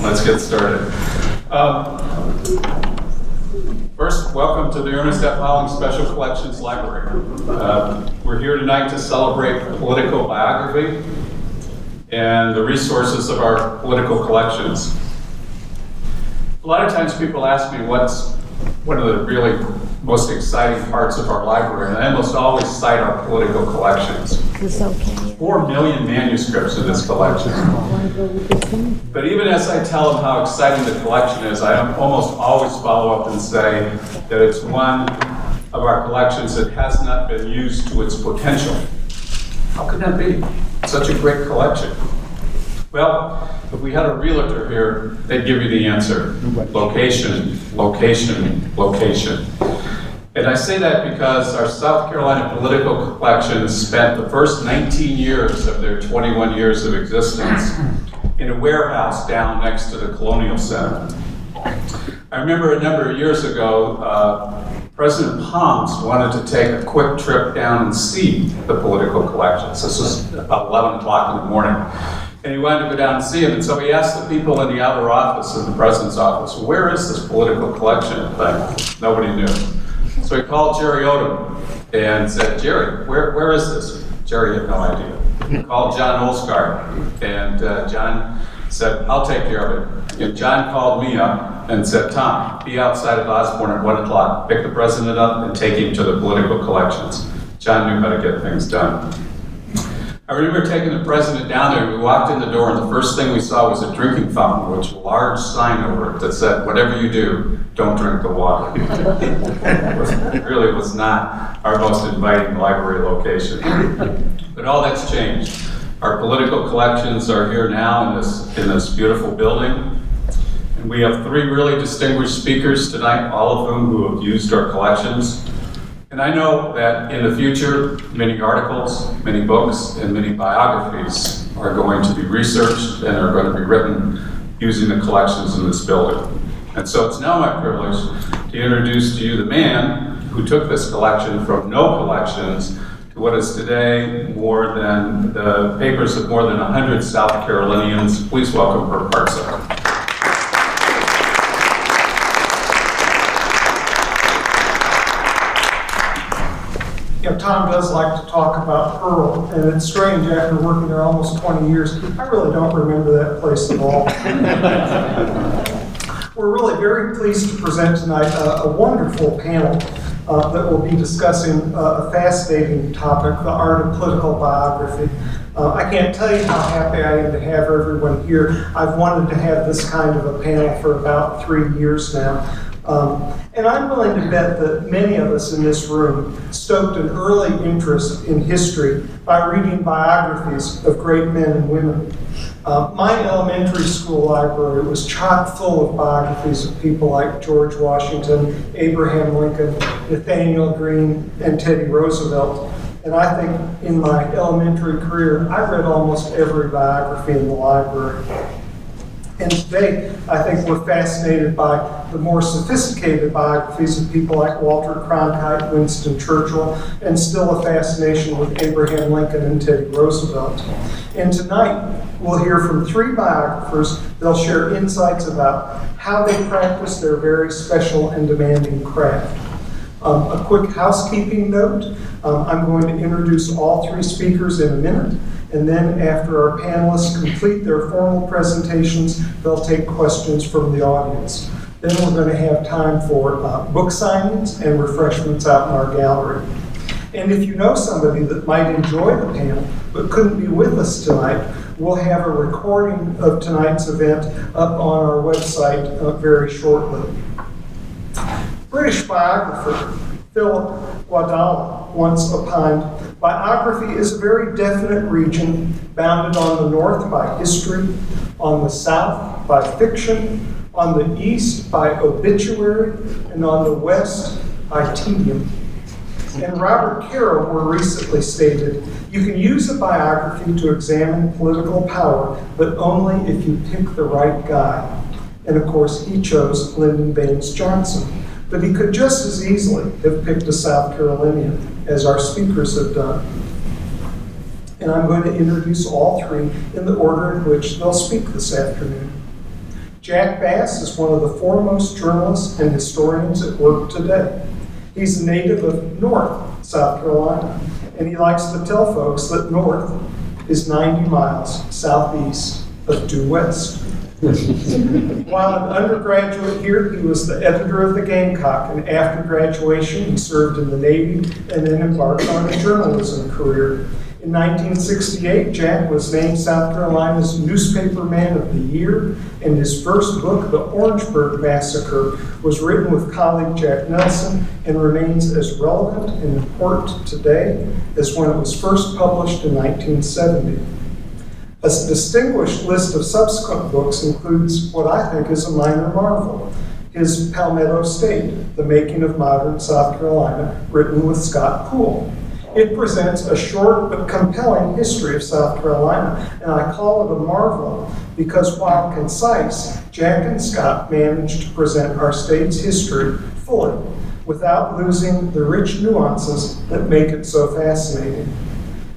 Let's get started. First, welcome to the Ernest F. Hollings Special Collections Library. We're here tonight to celebrate political biography and the resources of our political collections. A lot of times people ask me what's one of the really most exciting parts of our library, and I almost always cite our political collections. It's okay. 4 million manuscripts in this collection. But even as I tell them how exciting the collection is, I almost always follow up and say that it's one of our collections that has not been used to its potential. How could that be? Such a great collection. Well, if we had a realtor here, they'd give you the answer. Location, location, location. And I say that because our South Carolina political collections spent the first 19 years of their 21 years of existence in a warehouse down next to the Colonial Center. I remember a number of years ago, President Palms wanted to take a quick trip down and see the political collections. This was about 11 o'clock in the morning. And he wanted to go down and see them. And so he asked the people in the outer office of the president's office, where is this political collection thing? Nobody knew. So he called Jerry Odom and said, Jerry, where is this? Jerry had no idea. He called John Olsgaard, and John said, I'll take care of it. And John called me up and said, Tom, be outside of Osborne at 1 o'clock, pick the president up and take him to the political collections. John knew how to get things done. I remember taking the president down there, and we walked in the door, and the first thing we saw was a drinking fountain, which a large sign over it that said, whatever you do, don't drink the water. It really was not our most inviting library location. But all that's changed. Our political collections are here now in this beautiful building. And we have 3 really distinguished speakers tonight, all of whom who have used our collections. And I know that in the future, many articles, many books, and many biographies are going to be researched and are going to be written using the collections in this building. And so it's now my privilege to introduce to you the man who took this collection from no collections to what is today more than the papers of more than 100 South Carolinians. Please welcome Herb Hartzell. You know, Tom does like to talk about Pearl, and it's strange after working there almost 20 years, I really don't remember that place at all. We're really very pleased to present tonight a wonderful panel that will be discussing a fascinating topic, the art of political biography. I can't tell you how happy I am to have everyone here. I've wanted to have this kind of a panel for about 3 years now. And I'm willing to bet that many of us in this room stoked an early interest in history by reading biographies of great men and women. My elementary school library was chock full of biographies of people like George Washington, Abraham Lincoln, Nathaniel Greene, and Teddy Roosevelt. And I think in my elementary career, I read almost every biography in the library. And today, I think we're fascinated by the more sophisticated biographies of people like Walter Cronkite, Winston Churchill, and still a fascination with Abraham Lincoln and Teddy Roosevelt. And tonight, we'll hear from 3 biographers. They'll share insights about how they practice their very special and demanding craft. A quick housekeeping note, I'm going to introduce all 3 speakers in a minute. And then after our panelists complete their formal presentations, they'll take questions from the audience. Then we're going to have time for book signings and refreshments out in our gallery. And if you know somebody that might enjoy the panel but couldn't be with us tonight, we'll have a recording of tonight's event up on our website very shortly. British biographer Philip Wadhwani once opined, biography is a very definite region bounded on the north by history, on the south by fiction, on the east by obituary, and on the west by tedium. And Robert Caro more recently stated, you can use a biography to examine political power, but only if you pick the right guy. And of course, he chose Lyndon Baines Johnson. But he could just as easily have picked a South Carolinian, as our speakers have done. And I'm going to introduce all 3 in the order in which they'll speak this afternoon. Jack Bass is one of the foremost journalists and historians at work today. He's a native of North, South Carolina, and he likes to tell folks that North is 90 miles southeast of due west. While an undergraduate here, he was the editor of the Gamecock, and after graduation, he served in the Navy and then embarked on a journalism career. In 1968, Jack was named South Carolina's Newspaperman of the Year, and his first book, The Orangeburg Massacre, was written with colleague Jack Nelson and remains as relevant and important today as when it was first published in 1970. A distinguished list of subsequent books includes what I think is a minor marvel, his Palmetto State, The Making of Modern South Carolina, written with Scott Poole. It presents a short but compelling history of South Carolina, and I call it a marvel because while concise, Jack and Scott managed to present our state's history fully without losing the rich nuances that make it so fascinating.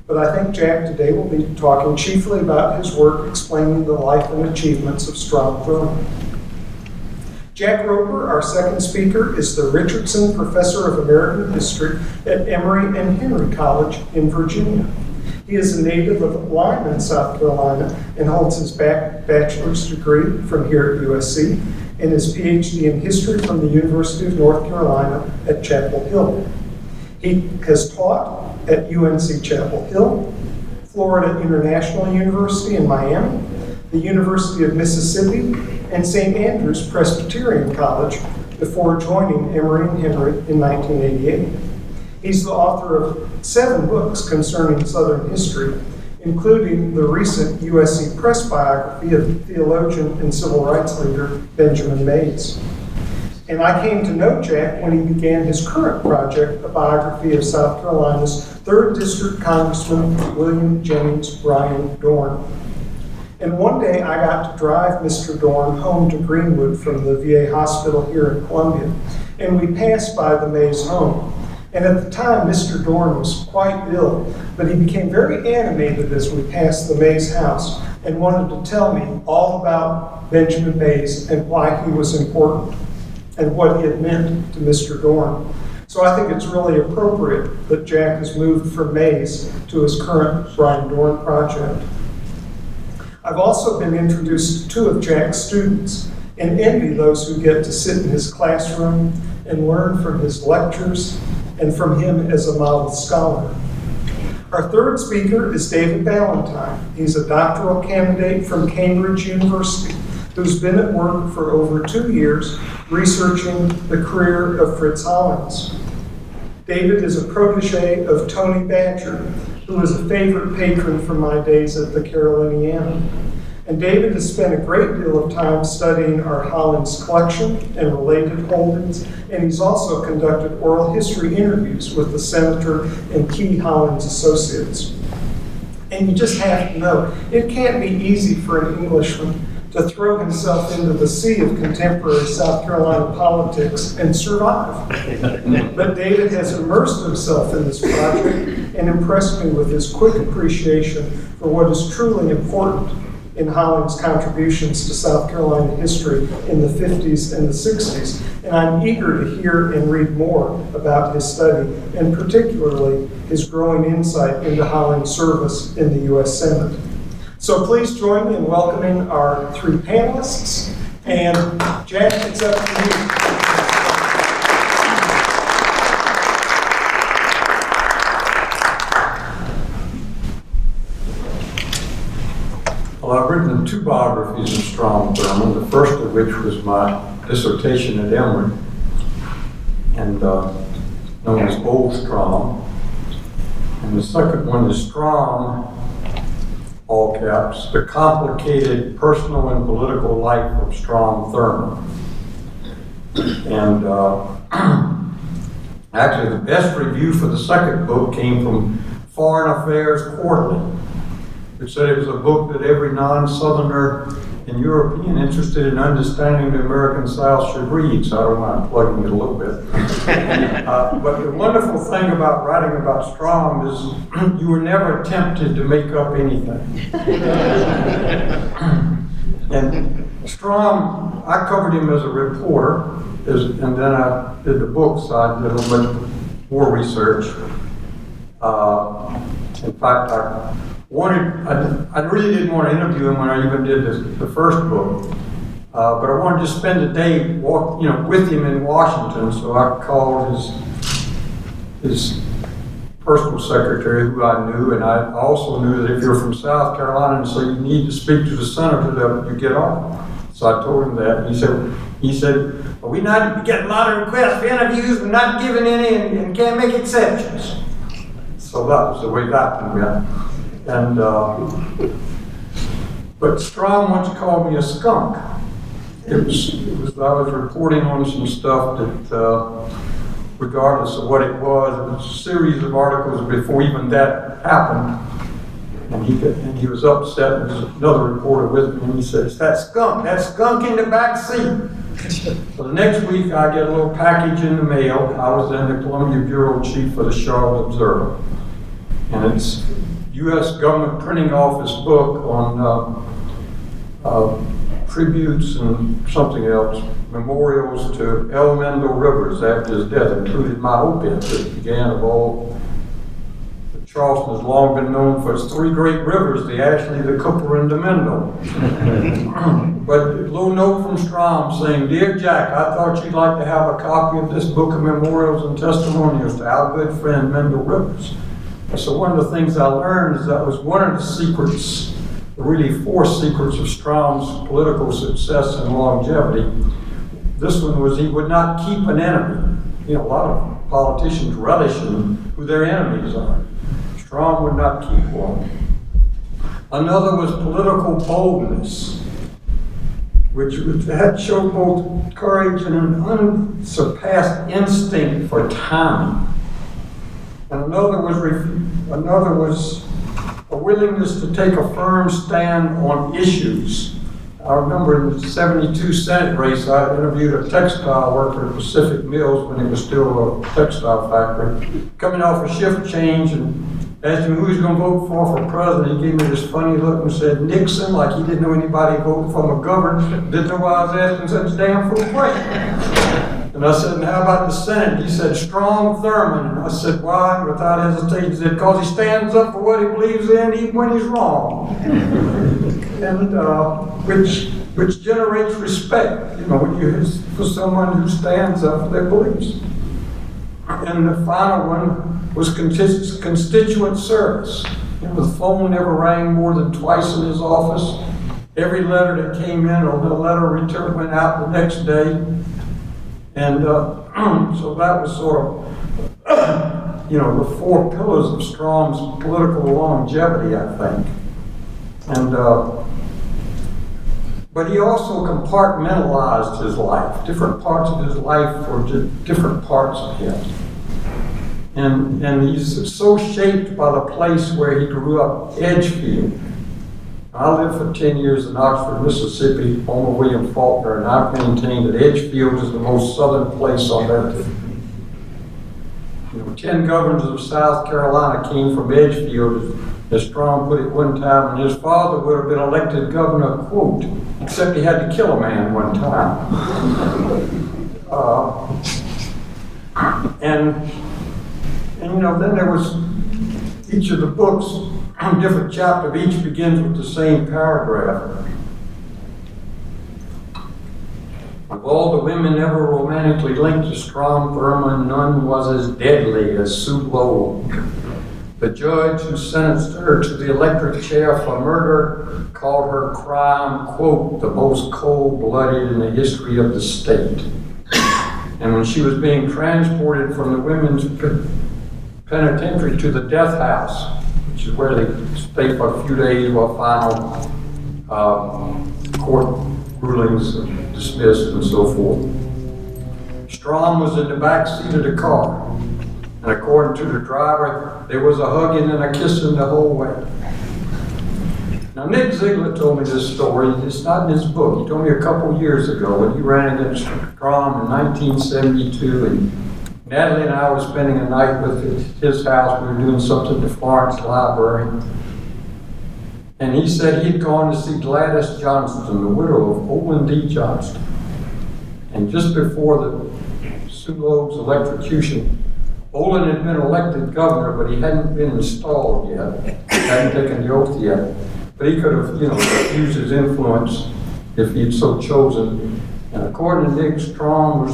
But I think Jack today will be talking chiefly about his work explaining the life and achievements of Strom Thurmond. Jack Roper, our second speaker, is the Richardson Professor of American History at Emory and Henry College in Virginia. He is a native of Lyman, South Carolina, and holds his bachelor's degree from here at USC and his PhD in history from the University of North Carolina at Chapel Hill. He has taught at UNC Chapel Hill, Florida International University in Miami, the University of Mississippi, and St. Andrews Presbyterian College before joining Emory and Henry in 1988. He's the author of 7 books concerning Southern history, including the recent USC Press biography of theologian and civil rights leader Benjamin Mays. And I came to know Jack when he began his current project, a biography of South Carolina's 3rd District Congressman William Jennings Bryan Dorn. And one day I got to drive Mr. Dorn home to Greenwood from the VA hospital here in Columbia, and we passed by the Mays home. And at the time, Mr. Dorn was quite ill, but he became very animated as we passed the Mays house and wanted to tell me all about Benjamin Mays and why he was important and what he had meant to Mr. Dorn. So I think it's really appropriate that Jack has moved from Mays to his current Bryan Dorn project. I've also been introduced to 2 of Jack's students and envy those who get to sit in his classroom and learn from his lectures and from him as a model scholar. Our 3rd speaker is David Ballentine. He's a doctoral candidate from Cambridge University who's been at work for over 2 years researching the career of Fritz Hollings. David is a protege of Tony Badger, who is a favorite patron from my days at the Caroliniana. And David has spent a great deal of time studying our Hollings collection and related holdings, and he's also conducted oral history interviews with the senator and key Hollings associates. And you just have to know, it can't be easy for an Englishman to throw himself into the sea of contemporary South Carolina politics and survive. But David has immersed himself in this project and impressed me with his quick appreciation for what is truly important in Hollings' contributions to South Carolina history in the 50s and the 60s. And I'm eager to hear and read more about his study, and particularly his growing insight into Hollings' service in the U.S. Senate. So please join me in welcoming our 3 panelists. And Jack, it's up to you. Well, I've written 2 biographies of Strom Thurmond, the first of which was my dissertation at Emory, and known as Old Strom. And the second one is Strom, all caps, the complicated personal and political life of Strom Thurmond. And actually the best review for the second book came from Foreign Affairs Quarterly, which said it was a book that every non-Southerner and European interested in understanding the American South should read, so I don't mind plugging it a little bit. But the wonderful thing about writing about Strom is you were never tempted to make up anything. And Strom, I covered him as a reporter, and then I did the book, so I did a little bit more research. In fact, I really didn't want to interview him when I even did the first book, but I wanted to spend a day with him in Washington, so I called his personal secretary, who I knew, and I also knew that if you're from South Carolina, and so you need to speak to the senator that you get on. So I told him that. He said, well, we not get a lot of requests for interviews, we're not giving any, and can't make exceptions. So that was the way that went. And but Strom once called me a skunk. I was reporting on some stuff that, regardless of what it was a series of articles before even that happened. And he was upset, and there was another reporter with me, and he said, it's that skunk in the back seat. So the next week I get a little package in the mail. I was then the Columbia Bureau Chief for the Charlotte Observer. And it's U.S. Government Printing Office book on tributes and something else, memorials to El Mendo Rivers after his death, included my obit that began of all. Charleston has long been known for its three great rivers, the Ashley, the Cooper, and the Mendo. But a little note from Strom saying, Dear Jack, I thought you'd like to have a copy of this book of memorials and testimonials to our good friend Mendo Rivers. So one of the things I learned is that was one of the secrets, really four secrets of Strom's political success and longevity. This one was he would not keep an enemy. A lot of politicians relish in who their enemies are. Strom would not keep one. Another was political boldness, which had shown both courage and an unsurpassed instinct for timing. And another was a willingness to take a firm stand on issues. I remember in the 72 Senate race, I interviewed a textile worker at Pacific Mills when it was still a textile factory, coming off a shift change, and asked him who he was going to vote for president. He gave me this funny look and said, Nixon, like he didn't know anybody voted for McGovern. Didn't know why I was asking such a damn fool question. And I said, and how about the Senate? He said, Strom Thurmond. And I said, why? Without hesitation, he said, because he stands up for what he believes in, even when he's wrong. And which generates respect, when you for someone who stands up for their beliefs. And the final one was constituent service. The phone never rang more than twice in his office. Every letter that came in or the letter returned went out the next day. And so that was sort of, the four pillars of Strom's political longevity, I think. And but he also compartmentalized his life. Different parts of his life were different parts of him. And he's so shaped by the place where he grew up, Edgefield. I lived for 10 years in Oxford, Mississippi, home of William Faulkner, and I've maintained that Edgefield is the most southern place on earth. 10 governors of South Carolina came from Edgefield, as Strom put it one time, and his father would have been elected governor, quote, except he had to kill a man one time. Then there was each of the books, different chapter, each begins with the same paragraph. Of all the women ever romantically linked to Strom Thurmond, none was as deadly as Sue Lowe. The judge who sentenced her to the electric chair for murder called her crime, quote, the most cold-blooded in the history of the state. And when she was being transported from the women's penitentiary to the death house, which is where they stay for a few days while final court rulings are dismissed and so forth, Strom was in the back seat of the car. And according to the driver, there was a hugging and a kissing the whole way. Now, Nick Ziegler told me this story. It's not in his book. He told me a couple years ago when he ran against Strom in 1972. And Natalie and I were spending a night with his house. We were doing something at the Hollings Library. And he said he'd gone to see Gladys Johnston, the widow of Olin D. Johnston. And just before the Sue Loeb's electrocution, Olin had been elected governor, but he hadn't been installed yet. He hadn't taken the oath yet. But he could have, used his influence if he'd so chosen. And according to Nick Strom,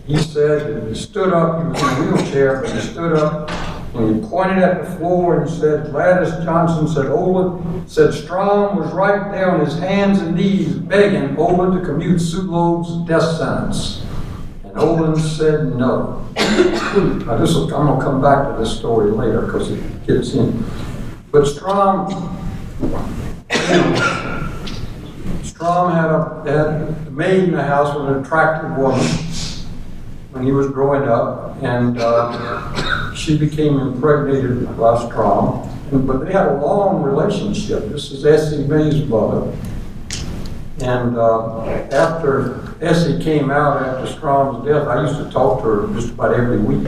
he said that he stood up, he was in a wheelchair, but he stood up and he pointed at the floor and said, Gladys Johnson said, Olin, said Strom was right there on his hands and knees begging Olin to commute Sue Loeb's death sentence. And Olin said no. Now I'm going to come back to this story later because it gets in. But Strom had a maid in the house with an attractive woman when he was growing up, and she became impregnated by Strom. But they had a long relationship. This is Essie May's mother. And after Essie came out after Strom's death, I used to talk to her just about every week.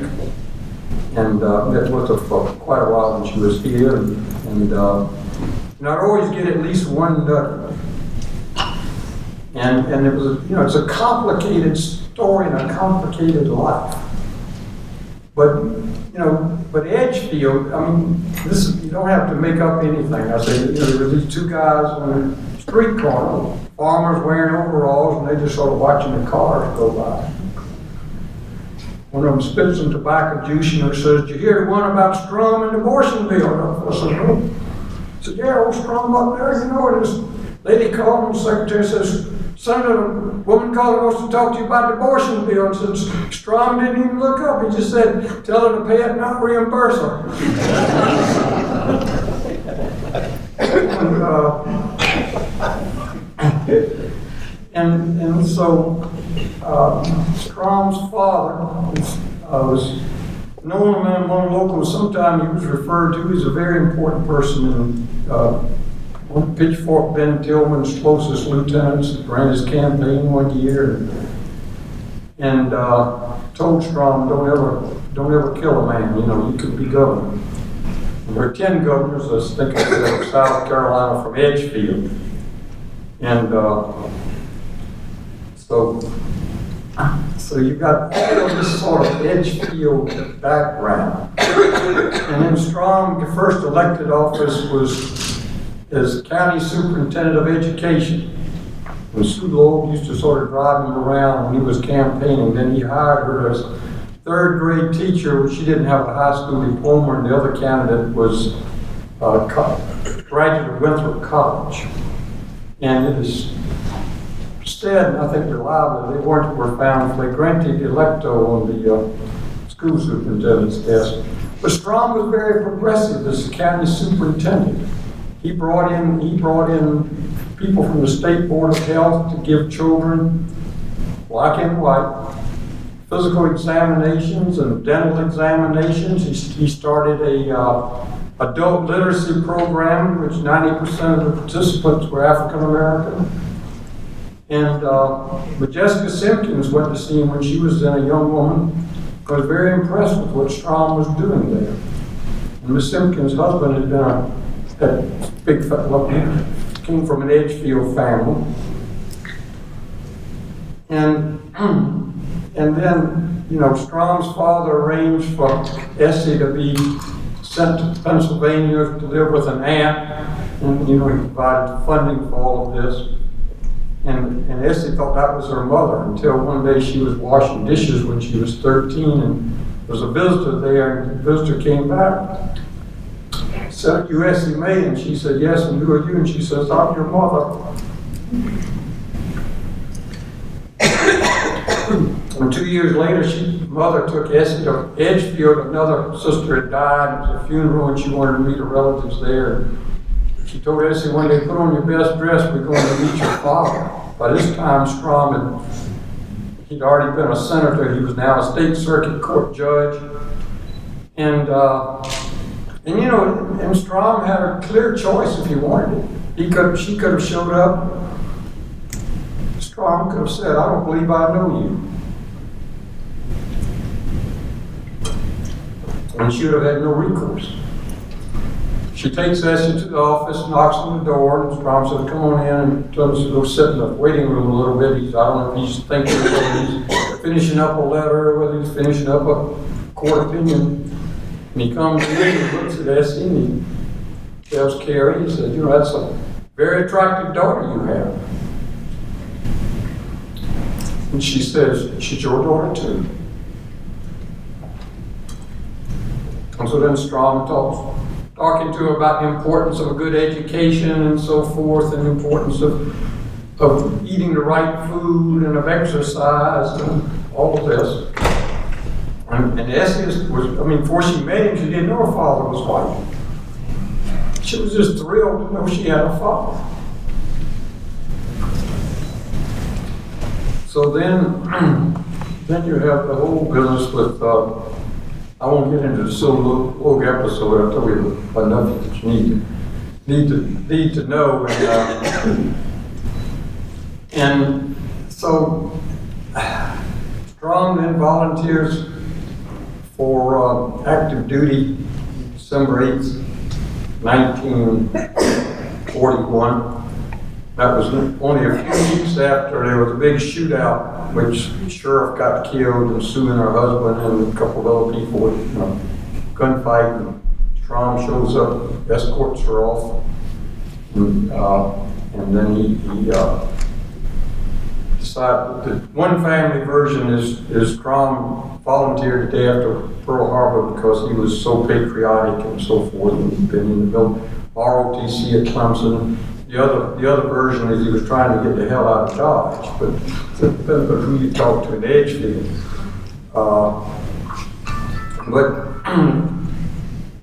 And that was for quite a while when she was here. And I'd always get at least one nut. And it was, it's a complicated story and a complicated life. But, but Edgefield, you don't have to make up anything. I say, there were these two guys on the street corner, farmers wearing overalls, and they just sort of watching the cars go by. One of them spits some tobacco juice, says, did you hear the one about Strom and the abortion bill? I said, no. He said, yeah, old Strom up there, and this lady called him, the secretary says, Senator, the woman called wants to talk to you about the abortion bill. And since Strom didn't even look up, he just said, tell her to pay it, not reimburse her. and so Strom's father was known among locals. Sometimes he was referred to as a very important person in Pitchfork Ben Tillman's closest lieutenants ran his campaign one year and told Strom, don't ever kill a man, you could be governor. And there were 10 governors, I think it was South Carolina from Edgefield. And so you got all of this sort of Edgefield background. And then Strom, the first elected office was as county superintendent of education. And Sue Loeb used to sort of drive him around when he was campaigning. Then he hired her as third grade teacher, but she didn't have a high school diploma, and the other candidate was graduate of Winthrop College. And it is said, and I think reliably, they were found flagrante delicto on the school superintendent's desk. But Strom was very progressive as county superintendent. He brought in people from the State Board of Health to give children, black and white, physical examinations and dental examinations. He started a adult literacy program, which 90% of the participants were African American. And Majeska Simpkins went to see him when she was then a young woman. I was very impressed with what Strom was doing there. And Miss Simpkins' husband had been that big fellow, came from an Edgefield family. And then, Strom's father arranged for Essie to be sent to Pennsylvania to live with an aunt. And, he provided funding for all of this. And Essie thought that was her mother until one day she was washing dishes when she was 13, and there was a visitor there, and the visitor came back. Said, you Essie May? And she said, yes, and who are you? And she says, I'm your mother. And 2 years later, mother took Essie to Edgefield. Another sister had died. It was a funeral, and she wanted to meet her relatives there. She told Essie one day, put on your best dress, we're going to meet your father. By this time, Strom he'd already been a senator. He was now a state circuit court judge. And Strom had a clear choice if he wanted it. She could have showed up. Strom could have said, I don't believe I know you. And she would have had no recourse. she takes Essie to the office, knocks on the door, and Strom says, come on in, and tells her to go sit in the waiting room a little bit. I don't know if he's thinking whether he's finishing up a letter or whether he's finishing up a court opinion. And he comes in and looks at Essie and he tells Carrie, he says, you know, that's a very attractive daughter you have. And she says, she's your daughter too. And so then Strom talking to her about the importance of a good education and so forth, and the importance of eating the right food and of exercise and all of this. And Essie before she met him, she didn't know her father was white. She was just thrilled to know she had a father. So then you have the whole business with, I won't get into the Silver episode. I told you enough that you need to know. And so Strom then volunteers for active duty December 8th, 1941. That was only a few weeks after there was a big shootout, which the sheriff got killed, and Sue and her husband and a couple of other people, gunfight, and Strom shows up, escorts her off, and then he decided that one family version is Strom volunteered the day after Pearl Harbor because he was so patriotic and so forth, and he'd been in the ROTC at Clemson. The other version is he was trying to get the hell out of Dodge, but it depends on who you talk to in Edgefield. But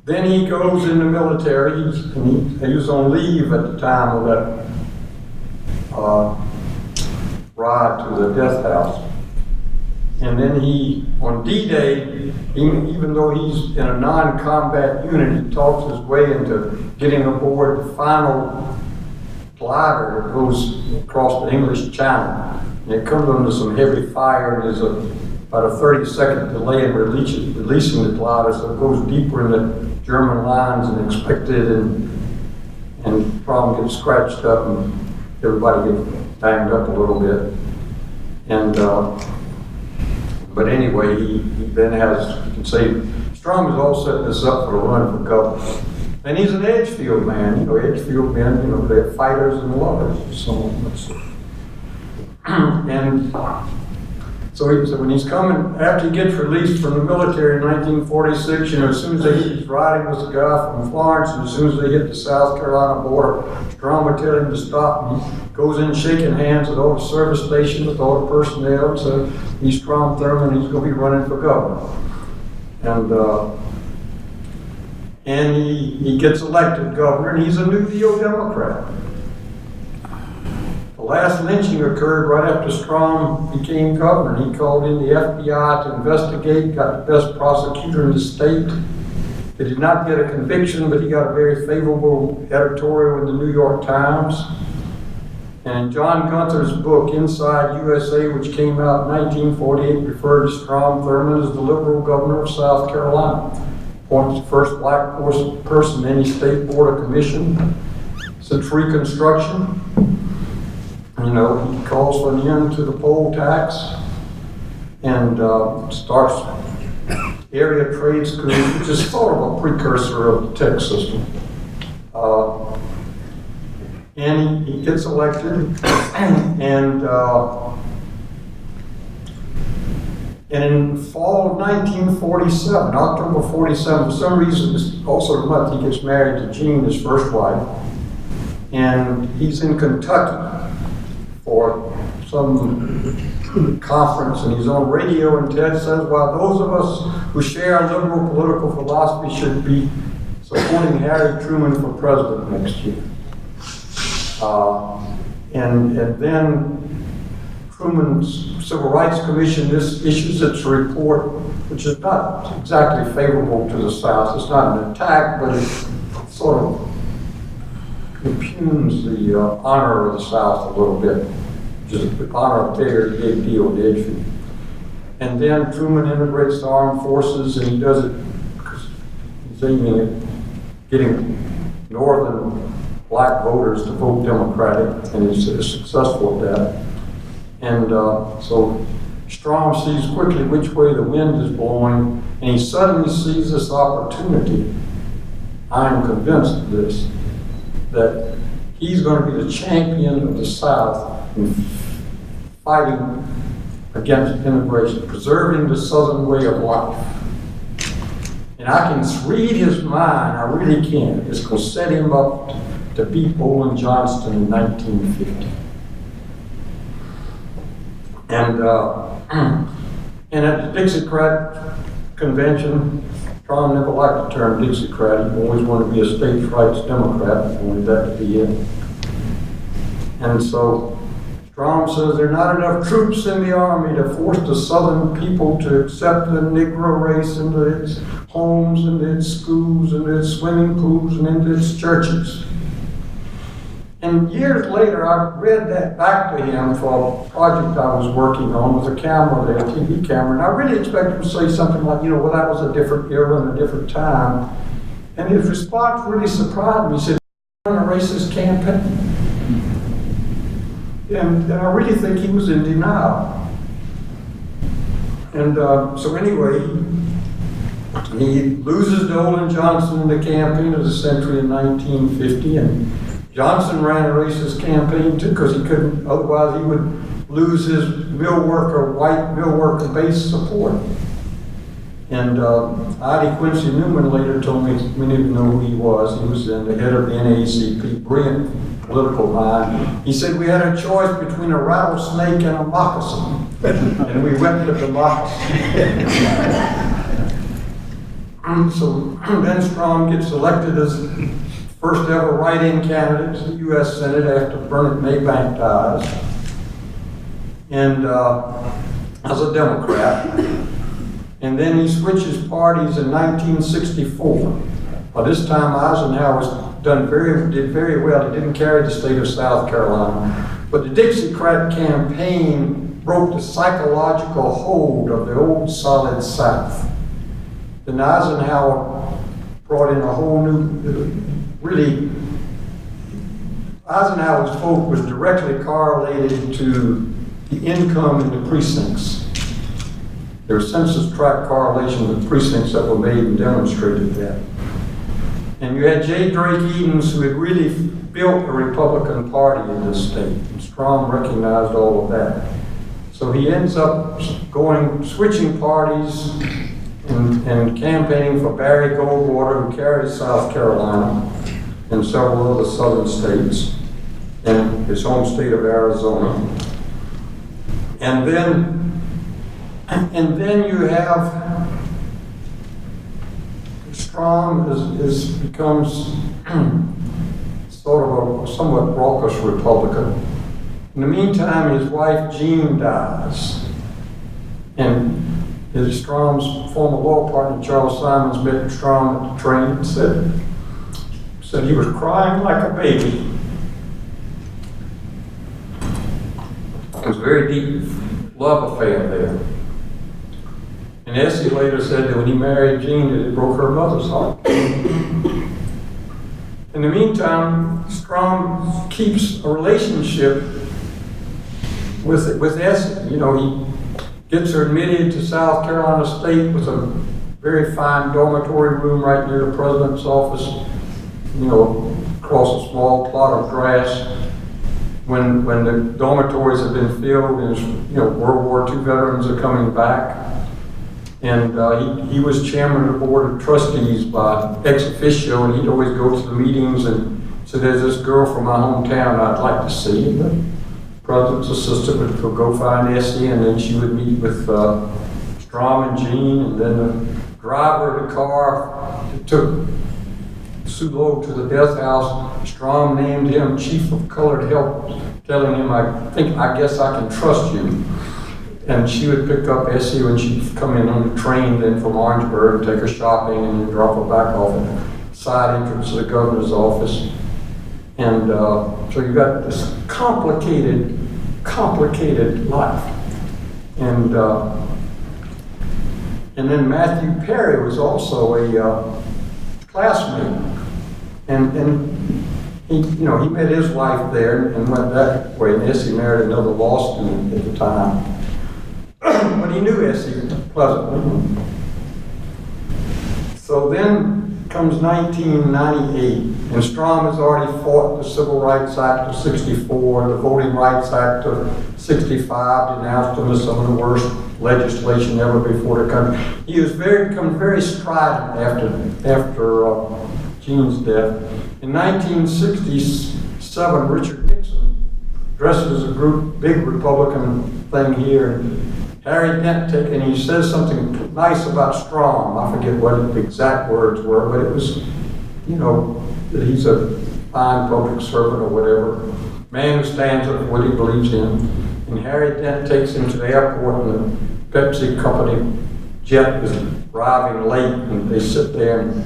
then he goes in the military, he was on leave at the time of that ride to the death house. And then on D-Day, even though he's in a non-combat unit, he talks his way into getting aboard the final glider that goes across the English Channel. And it comes under some heavy fire, and there's about a 30-second delay in releasing the glider, so it goes deeper in the German lines than expected, and the problem gets scratched up, and everybody gets banged up a little bit. And but anyway, he then has, you can say, Strom is all setting this up for a run for governor. And he's an Edgefield man, Edgefield men, they're fighters and lovers, so and so when he's coming, after he gets released from the military in 1946, as soon as he's riding with the guy from Florence, and as soon as they hit the South Carolina border, Strom would tell him to stop, and he goes in shaking hands at all the service stations with all the personnel, and so he's Strom Thurmond, he's going to be running for governor. And he gets elected governor, and he's a New Deal Democrat. The last lynching occurred right after Strom became governor. He called in the FBI to investigate, got the best prosecutor in the state. He did not get a conviction, but he got a very favorable editorial in the New York Times. And John Gunther's book, Inside USA, which came out in 1948, referred to Strom Thurmond as the liberal governor of South Carolina. Appoints the first black person in any state board or commission since Reconstruction. He calls for an end to the poll tax and starts area trade schools, which is sort of a precursor of the tech system. And he gets elected, and in fall of 1947, October 47, for some reason, it's also the month he gets married to Jean, his first wife, and he's in Kentucky for some conference, and he's on radio, and Ted says, well, those of us who share a liberal political philosophy should be supporting Harry Truman for president next year. And then Truman's Civil Rights Commission issues its report, which is not exactly favorable to the South. It's not an attack, but it sort of impugns the honor of the South a little bit, which is the honor of Taylor, the big deal with Edgefield. And then Truman integrates the armed forces, and he does it because he's aiming at getting northern black voters to vote Democratic, and he's successful at that. And so Strom sees quickly which way the wind is blowing, and he suddenly sees this opportunity. I am convinced of this, that he's going to be the champion of the South in fighting against immigration, preserving the Southern way of life. And I can read his mind, I really can. It's going to set him up to beat Olin Johnston in 1950. And at the Dixiecrat convention, Strom never liked the term Dixiecrat. He always wanted to be a states' rights Democrat. He wanted that to be it. And so Strom says there are not enough troops in the army to force the Southern people to accept the Negro race into its homes, into its schools, into its swimming pools, and into its churches. And years later, I read that back to him for a project I was working on with a camera there, a TV camera, and I really expected him to say something like, you know, well, that was a different era and a different time. And his response really surprised me. He said, "On a racist campaign." And I really think he was in denial. And so anyway, he loses to Olin Johnston in the campaign of the century in 1950, and Johnson ran a racist campaign too, because he couldn't, otherwise he would lose his white mill worker base support. And Ida Quincy Newman later told me, many of you know who he was. He was the head of the NAACP, brilliant political mind. He said we had a choice between a rattlesnake and a moccasin, and we went with the moccasin. So then Strom gets elected as first ever write-in candidate to the U.S. Senate after Bernard Maybank dies, and as a Democrat. And then he switches parties in 1964. By this time, Eisenhower did very well. He didn't carry the state of South Carolina. But the Dixiecrat campaign broke the psychological hold of the old solid South. Then Eisenhower brought in a whole new, really, Eisenhower's vote was directly correlated to the income in the precincts. There was census tract correlation with precincts that were made and demonstrated that. And you had J. Drake Edens, who had really built a Republican Party in this state. And Strom recognized all of that. So he ends up switching parties and campaigning for Barry Goldwater, who carried South Carolina and several other southern states, and his home state of Arizona. And then you have Strom becomes sort of a somewhat raucous Republican. In the meantime, his wife Jean dies, and Strom's former law partner Charles Simons met Strom at the train and said he was crying like a baby. It was a very deep love affair there. And Essie later said that when he married Jean, it broke her mother's heart. In the meantime, Strom keeps a relationship with Essie. You know, he gets her admitted to South Carolina State with a very fine dormitory room right near the president's office, you know, across a small plot of grass. When the dormitories have been filled, and you know, World War II veterans are coming back. And he was chairman of the board of trustees by ex officio, and he'd always go to the meetings and say, "There's this girl from my hometown I'd like to see." And the president's assistant would go find Essie, and then she would meet with Strom and Jean, and then the driver of the car that took Sulo to the death house, Strom named him chief of colored help, telling him, I guess I can trust you." And she would pick up Essie when she'd come in on the train then from Orangeburg, take her shopping, and then drop her back off at the side entrance of the governor's office. And so you got this complicated life. And then Matthew Perry was also a classmate And he, he met his wife there and went that way. And Essie married another law student at the time. But he knew Essie pleasantly. So then comes 1998, and Strom has already fought the Civil Rights Act of 64, the Voting Rights Act of 65, denounced them as some of the worst legislation ever before the country. He has become very strident after Gene's death. In 1967, Richard Nixon, dressed as a big Republican thing here, Harry Dent and he says something nice about Strom. I forget what the exact words were, but it was, that he's a fine public servant or whatever, man who stands up for what he believes in. And Harry Dent takes him to the airport, and the Pepsi company jet is arriving late, and they sit there, and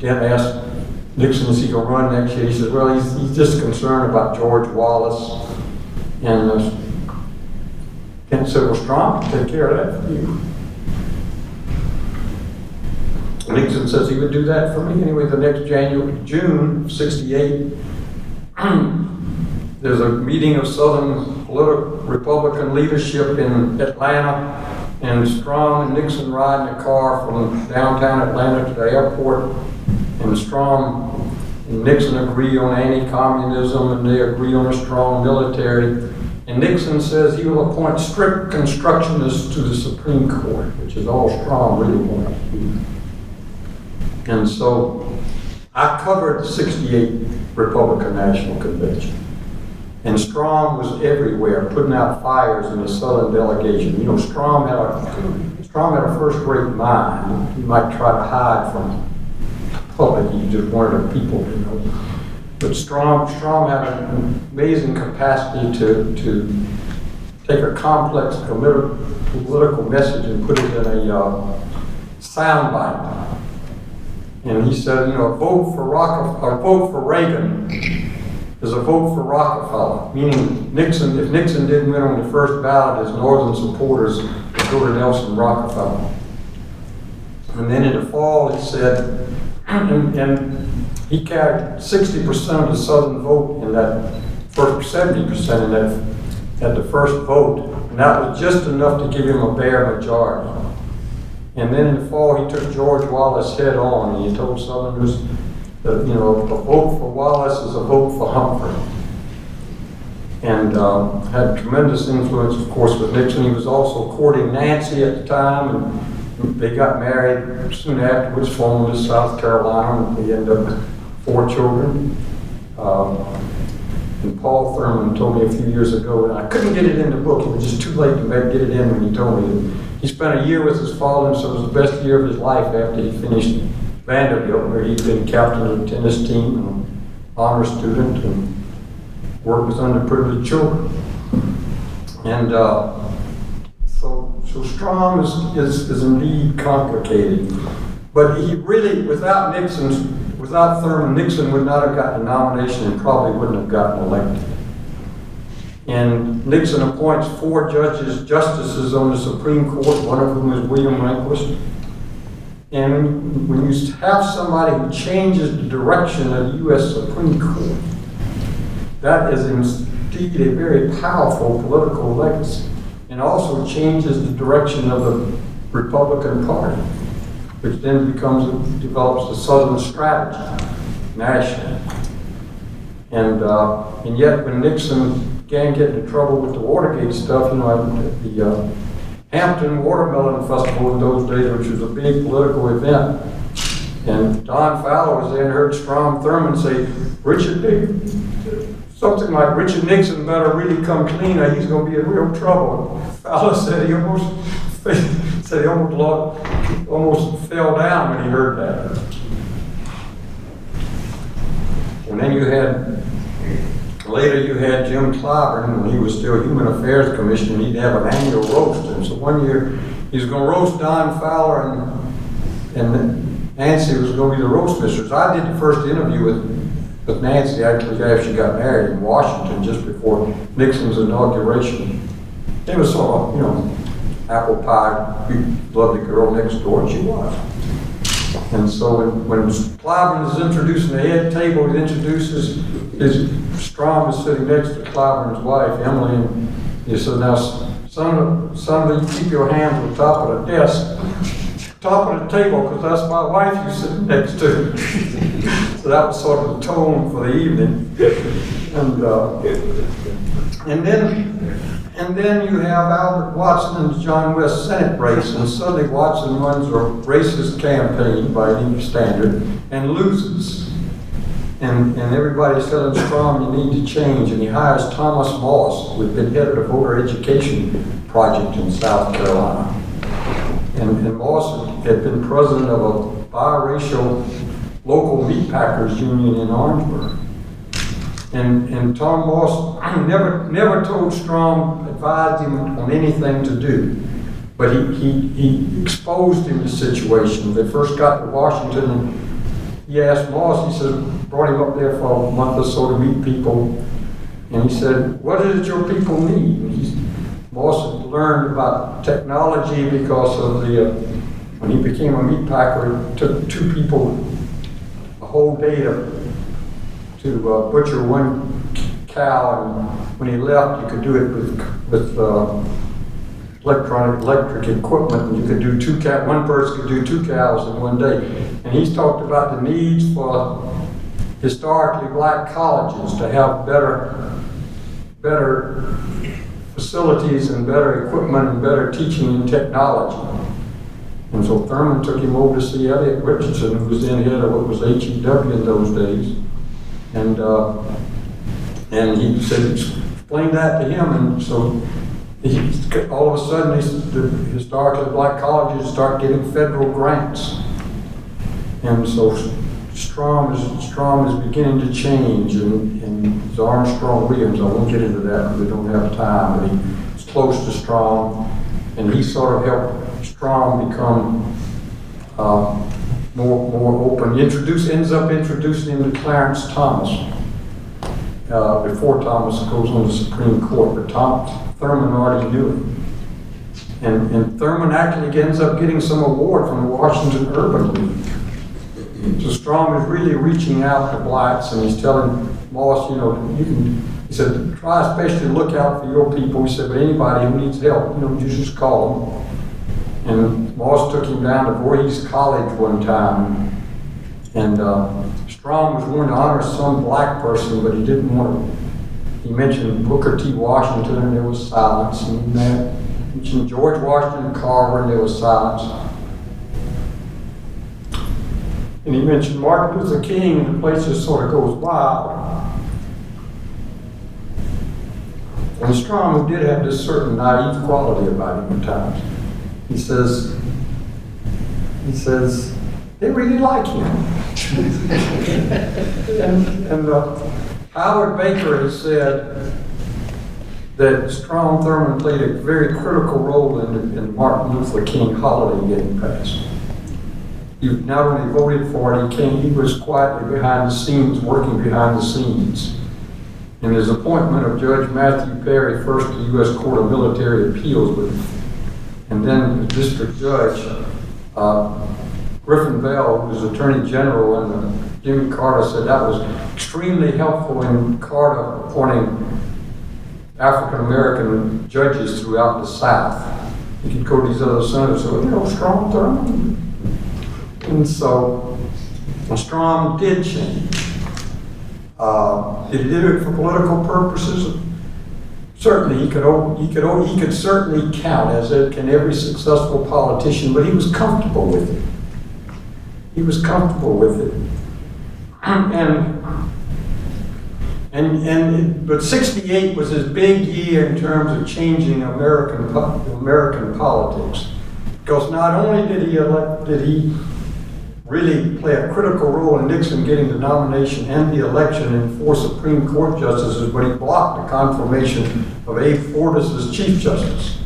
Dent asks Nixon, is he going to run next year? He says, well, he's just concerned about George Wallace. And Dent said, well, Strom can take care of that for you. Nixon says he would do that for me. Anyway, the next June of 68, there's a meeting of Southern Republican leadership in Atlanta, and Strom and Nixon ride in a car from downtown Atlanta to the airport, and Strom and Nixon agree on anti-communism, and they agree on a strong military. And Nixon says he will appoint strict constructionists to the Supreme Court, which is all Strom really wanted to do. And so I covered the 68 Republican National Convention. And Strom was everywhere, putting out fires in the Southern delegation. Strom had a first-rate mind. He might try to hide from the public. He just wanted the people to know. But Strom had an amazing capacity to take a complex political message and put it in a soundbite. And he said, a vote for Reagan is a vote for Rockefeller, meaning if Nixon didn't win on the first ballot, his northern supporters would go to Nelson Rockefeller. And then in the fall, he said, and he carried 60% of the Southern vote in that first, 70% in that at the first vote, and that was just enough to give him a bare majority. And then in the fall, he took George Wallace head on, and he told Southerners that, a vote for Wallace is a vote for Humphrey. And had tremendous influence, of course, with Nixon. He was also courting Nancy at the time, and they got married soon afterwards, flown to South Carolina, and they ended up with 4 children. And Paul Thurman told me a few years ago, and I couldn't get it in the book. It was just too late to get it in when he told me that he spent a year with his father, and so it was the best year of his life after he finished Vanderbilt, where he'd been captain of the tennis team and an honor student and worked with underprivileged children. And so Strom is indeed complicated. But he really, without Thurman, Nixon would not have gotten a nomination and probably wouldn't have gotten elected. And Nixon appoints 4 justices on the Supreme Court, one of whom is William Rehnquist. And when you have somebody who changes the direction of the U.S. Supreme Court, that is indeed a very powerful political legacy, and also changes the direction of the Republican Party, which then develops the Southern strategy nationally. And yet when Nixon began getting in trouble with the Watergate stuff, the Hampton Watermelon Festival in those days, which was a big political event, and Don Fowler was there and heard Strom Thurmond say, something like, Richard Nixon better really come clean or he's going to be in real trouble. And Fowler said he almost fell down when he heard that. And then later you had Jim Clyburn, when he was still Human Affairs Commissioner, he'd have an annual roast. And so one year he was going to roast Don Fowler, and Nancy was going to be the roast mistress. I did the first interview with Nancy actually after she got married in Washington just before Nixon's inauguration. It was sort of, apple pie, lovely girl next door, and she was. And so when Clyburn is introducing the head table, he introduces Strom is sitting next to Clyburn's wife, Emily, and he said, now, son, you keep your hands on top of the desk, top of the table, because that's my wife you sit next to. So that was sort of the tone for the evening. And then you have Albert Watson and John West Senate race, and suddenly Watson runs a racist campaign by any standard and loses. And everybody's telling Strom you need to change, and he hires Thomas Moss, who had been head of the voter education project in South Carolina. And Moss had been president of a biracial local meatpackers union in Orangeburg. And Tom Moss never told Strom, advised him on anything to do, but he exposed him to situations. They first got to Washington, and he asked Moss, he said, brought him up there for a month or so to meet people, and he said, what is it your people need? And Moss had learned about technology because of when he became a meat packer, it took two people a whole day to butcher one cow, and when he left, you could do it with electric equipment, and you could do one person could do 2 cows in one day. And he's talked about the needs for historically black colleges to have better facilities and better equipment and better teaching and technology. And so Thurman took him over to see Elliot Richardson, who was then head of what was HEW in those days. And he said, explain that to him. And so all of a sudden, the historically black colleges start getting federal grants. And so Strom is beginning to change, and it's Armstrong Williams. I won't get into that because we don't have time, but he's close to Strom, and he sort of helped Strom become more open. Ends up introducing him to Clarence Thomas before Thomas goes on the Supreme Court, but Thurman already knew him. And Thurman actually ends up getting some award from the Washington Urban League. So Strom is really reaching out to blacks, and he's telling Moss, he said, try especially to look out for your people. He said, but anybody who needs help, you just call them. And Moss took him down to Voorhees College one time, and Strom was going to honor some black person, but he didn't want to. He mentioned Booker T. Washington, and there was silence. And he mentioned George Washington Carver, and there was silence. And he mentioned Martin Luther King, and the place just sort of goes wild. And Strom, who did have this certain naive quality about him at times, he says, they really like him. and Howard Baker has said that Strom Thurman played a very critical role in Martin Luther King holiday getting passed. He not only voted for it, he was quietly behind the scenes, working behind the scenes. In his appointment of Judge Matthew Perry, first to the U.S. Court of Military Appeals, and then the district judge, Griffin Bell, who was Attorney General, and Jimmy Carter said that was extremely helpful in Carter appointing African American judges throughout the South. You could go to these other senators and say, Strom Thurman. And so Strom did change. Did he do it for political purposes? Certainly, he could certainly count, as can every successful politician, but he was comfortable with it. He was comfortable with it. But 68 was his big year in terms of changing American politics. Because not only did he really play a critical role in Nixon getting the nomination and the election in 4 Supreme Court justices, but he blocked the confirmation of Abe Fortas as Chief Justice.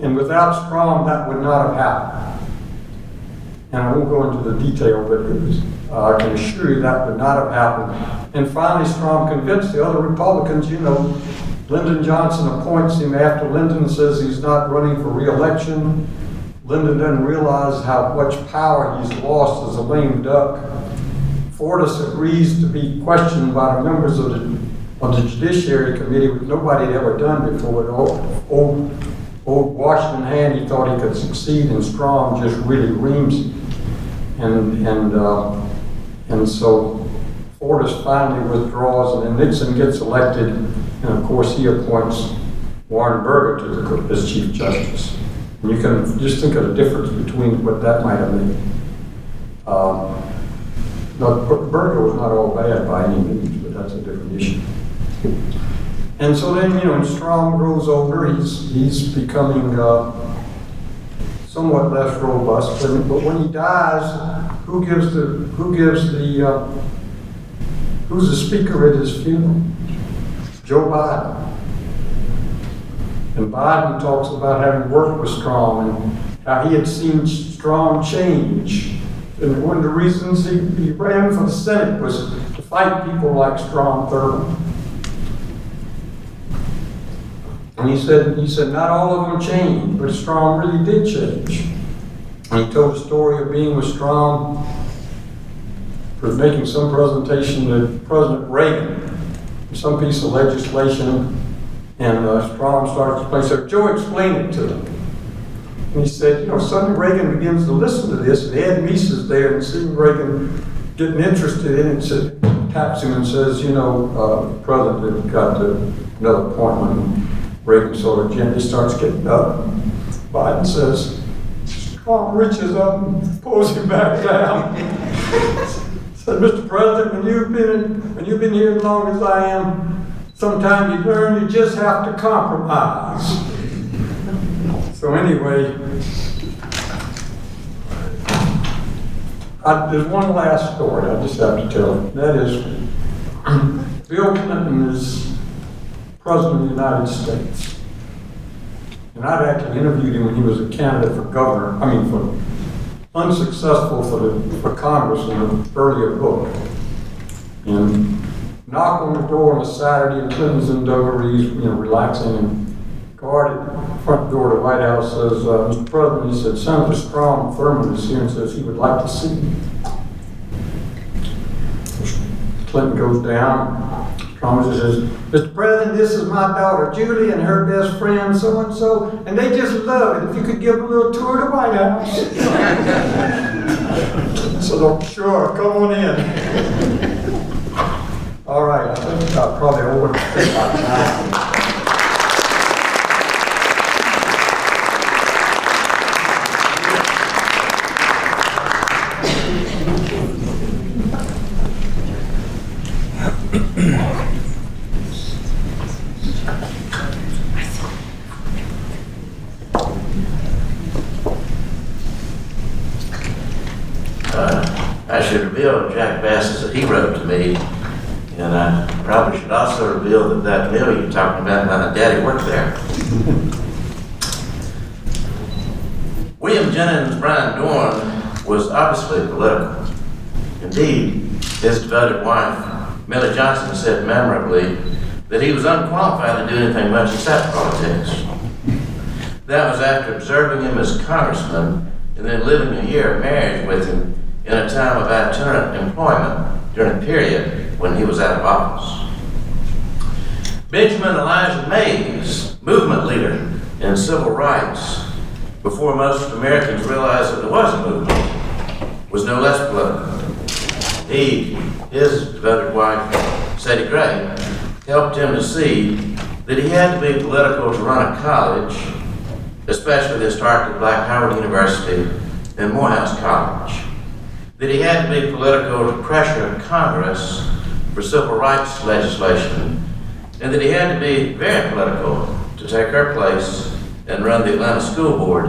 And without Strom, that would not have happened. And I won't go into the detail, but I can assure you that would not have happened. And finally, Strom convinced the other Republicans, Lyndon Johnson appoints him after Lyndon says he's not running for re-election. Linda doesn't realize how much power he's lost as a lame duck. Fortas agrees to be questioned by the members of the Judiciary Committee, which nobody had ever done before. Old Washington hand, he thought he could succeed, and Strom just really reams him. And so Fortas finally withdraws, and then Nixon gets elected, and of course he appoints Warren Burger as Chief Justice. And you can just think of the difference between what that might have made. Burger was not all bad by any means, but that's a different issue. And so then, when Strom grows older, he's becoming somewhat less robust. But when he dies, who's the speaker at his funeral? Joe Biden. And Biden talks about having worked with Strom and how he had seen Strom change. And one of the reasons he ran for the Senate was to fight people like Strom Thurmond. And he said not all of them changed, but Strom really did change. And he told the story of being with Strom for making some presentation to President Reagan, some piece of legislation, and Strom started to explain. So Joe explained it to him. And he said, suddenly Reagan begins to listen to this, and Ed Meese's there, and seeing Reagan getting interested in it, taps him and says, the president got another appointment. And Reagan sort of gently starts getting up. Biden says, Strom reaches up and pulls him back down. Said, Mr. President, when you've been here as long as I am, sometimes you learn you just have to compromise. So anyway, there's one last story I just have to tell you. That is, Bill Clinton is President of the United States. And I'd actually interviewed him when he was a candidate for governor, unsuccessful for Congress in an earlier book. And knock on the door on a Saturday, and Clinton's in dungarees, relaxing, and guard at the front door of the White House says, Mr. President, he said, Senator Strom Thurmond is here and says he would like to see you. Clinton goes down. Strom says, Mr. President, this is my daughter Julie and her best friend so-and-so, and they just love it. If you could give them a little tour of the White House. So, sure, come on in. All right, I think I'll probably overstay my time. I should reveal Jack Bass is a hero to me, and I probably should also reveal that mill you're talking about, my daddy worked there. William Jennings Bryan Dorn was obviously political. Indeed, his devoted wife, Millie Johnson, said memorably that he was unqualified to do anything much except politics. That was after observing him as congressman and then living a year of marriage with him in a time of alternate employment during a period when he was out of office. Benjamin Elijah Mays, movement leader in civil rights, before most Americans realized that there was a movement, was no less political. He, his devoted wife, Sadie Gray, helped him to see that he had to be political to run a college, especially the historically black Howard University and Morehouse College. That he had to be political to pressure Congress for civil rights legislation, and that he had to be very political to take her place and run the Atlanta School Board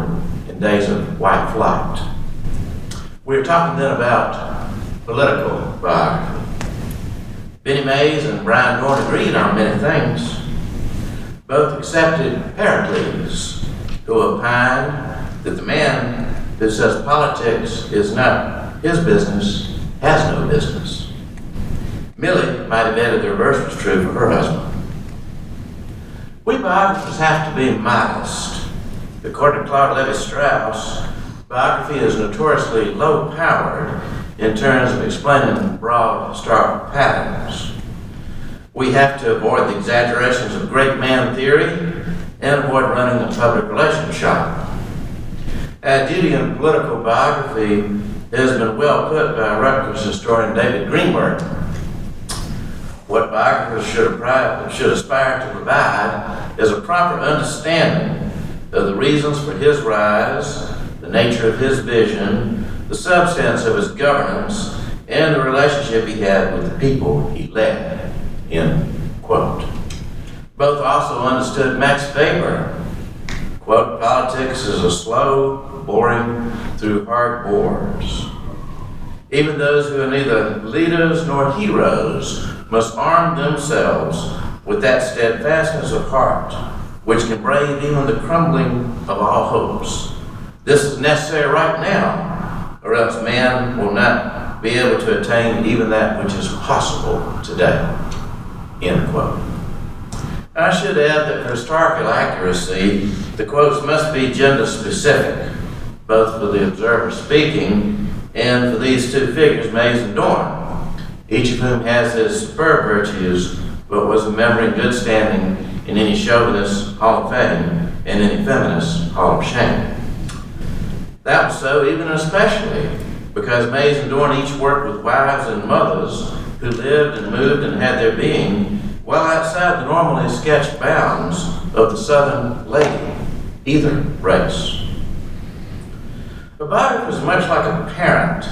in days of white flight. We're talking then about political biography. Benny Mays and Bryan Dorn agreed on many things. Both accepted Pericles, who opined that the man who says politics is not his business has no business. Millie might have added the reverse was true for her husband. We biographers have to be modest According to Claude Levi-Strauss, biography is notoriously low-powered in terms of explaining broad historical patterns. We have to avoid the exaggerations of great man theory and avoid running a public relations shop. Our duty in political biography has been well put by Rutgers historian David Greenberg. What biographers should aspire to provide is a proper understanding of the reasons for his rise, the nature of his vision, the substance of his governance, and the relationship he had with the people he led, end quote. Both also understood Max Weber, quote, politics is a slow, boring through hard boards. Even those who are neither leaders nor heroes must arm themselves with that steadfastness of heart which can brave even the crumbling of all hopes. This is necessary right now, or else man will not be able to attain even that which is possible today, end quote. I should add that for historical accuracy, the quotes must be gender specific, both for the observer speaking and for these two figures, Mays and Dorn, each of whom has his superb virtues, but was a member in good standing in any chauvinist Hall of Fame and any feminist Hall of Shame. That was so even and especially because Mays and Dorn each worked with wives and mothers who lived and moved and had their being well outside the normally sketched bounds of the Southern lady, either race. A biographer is much like a parent,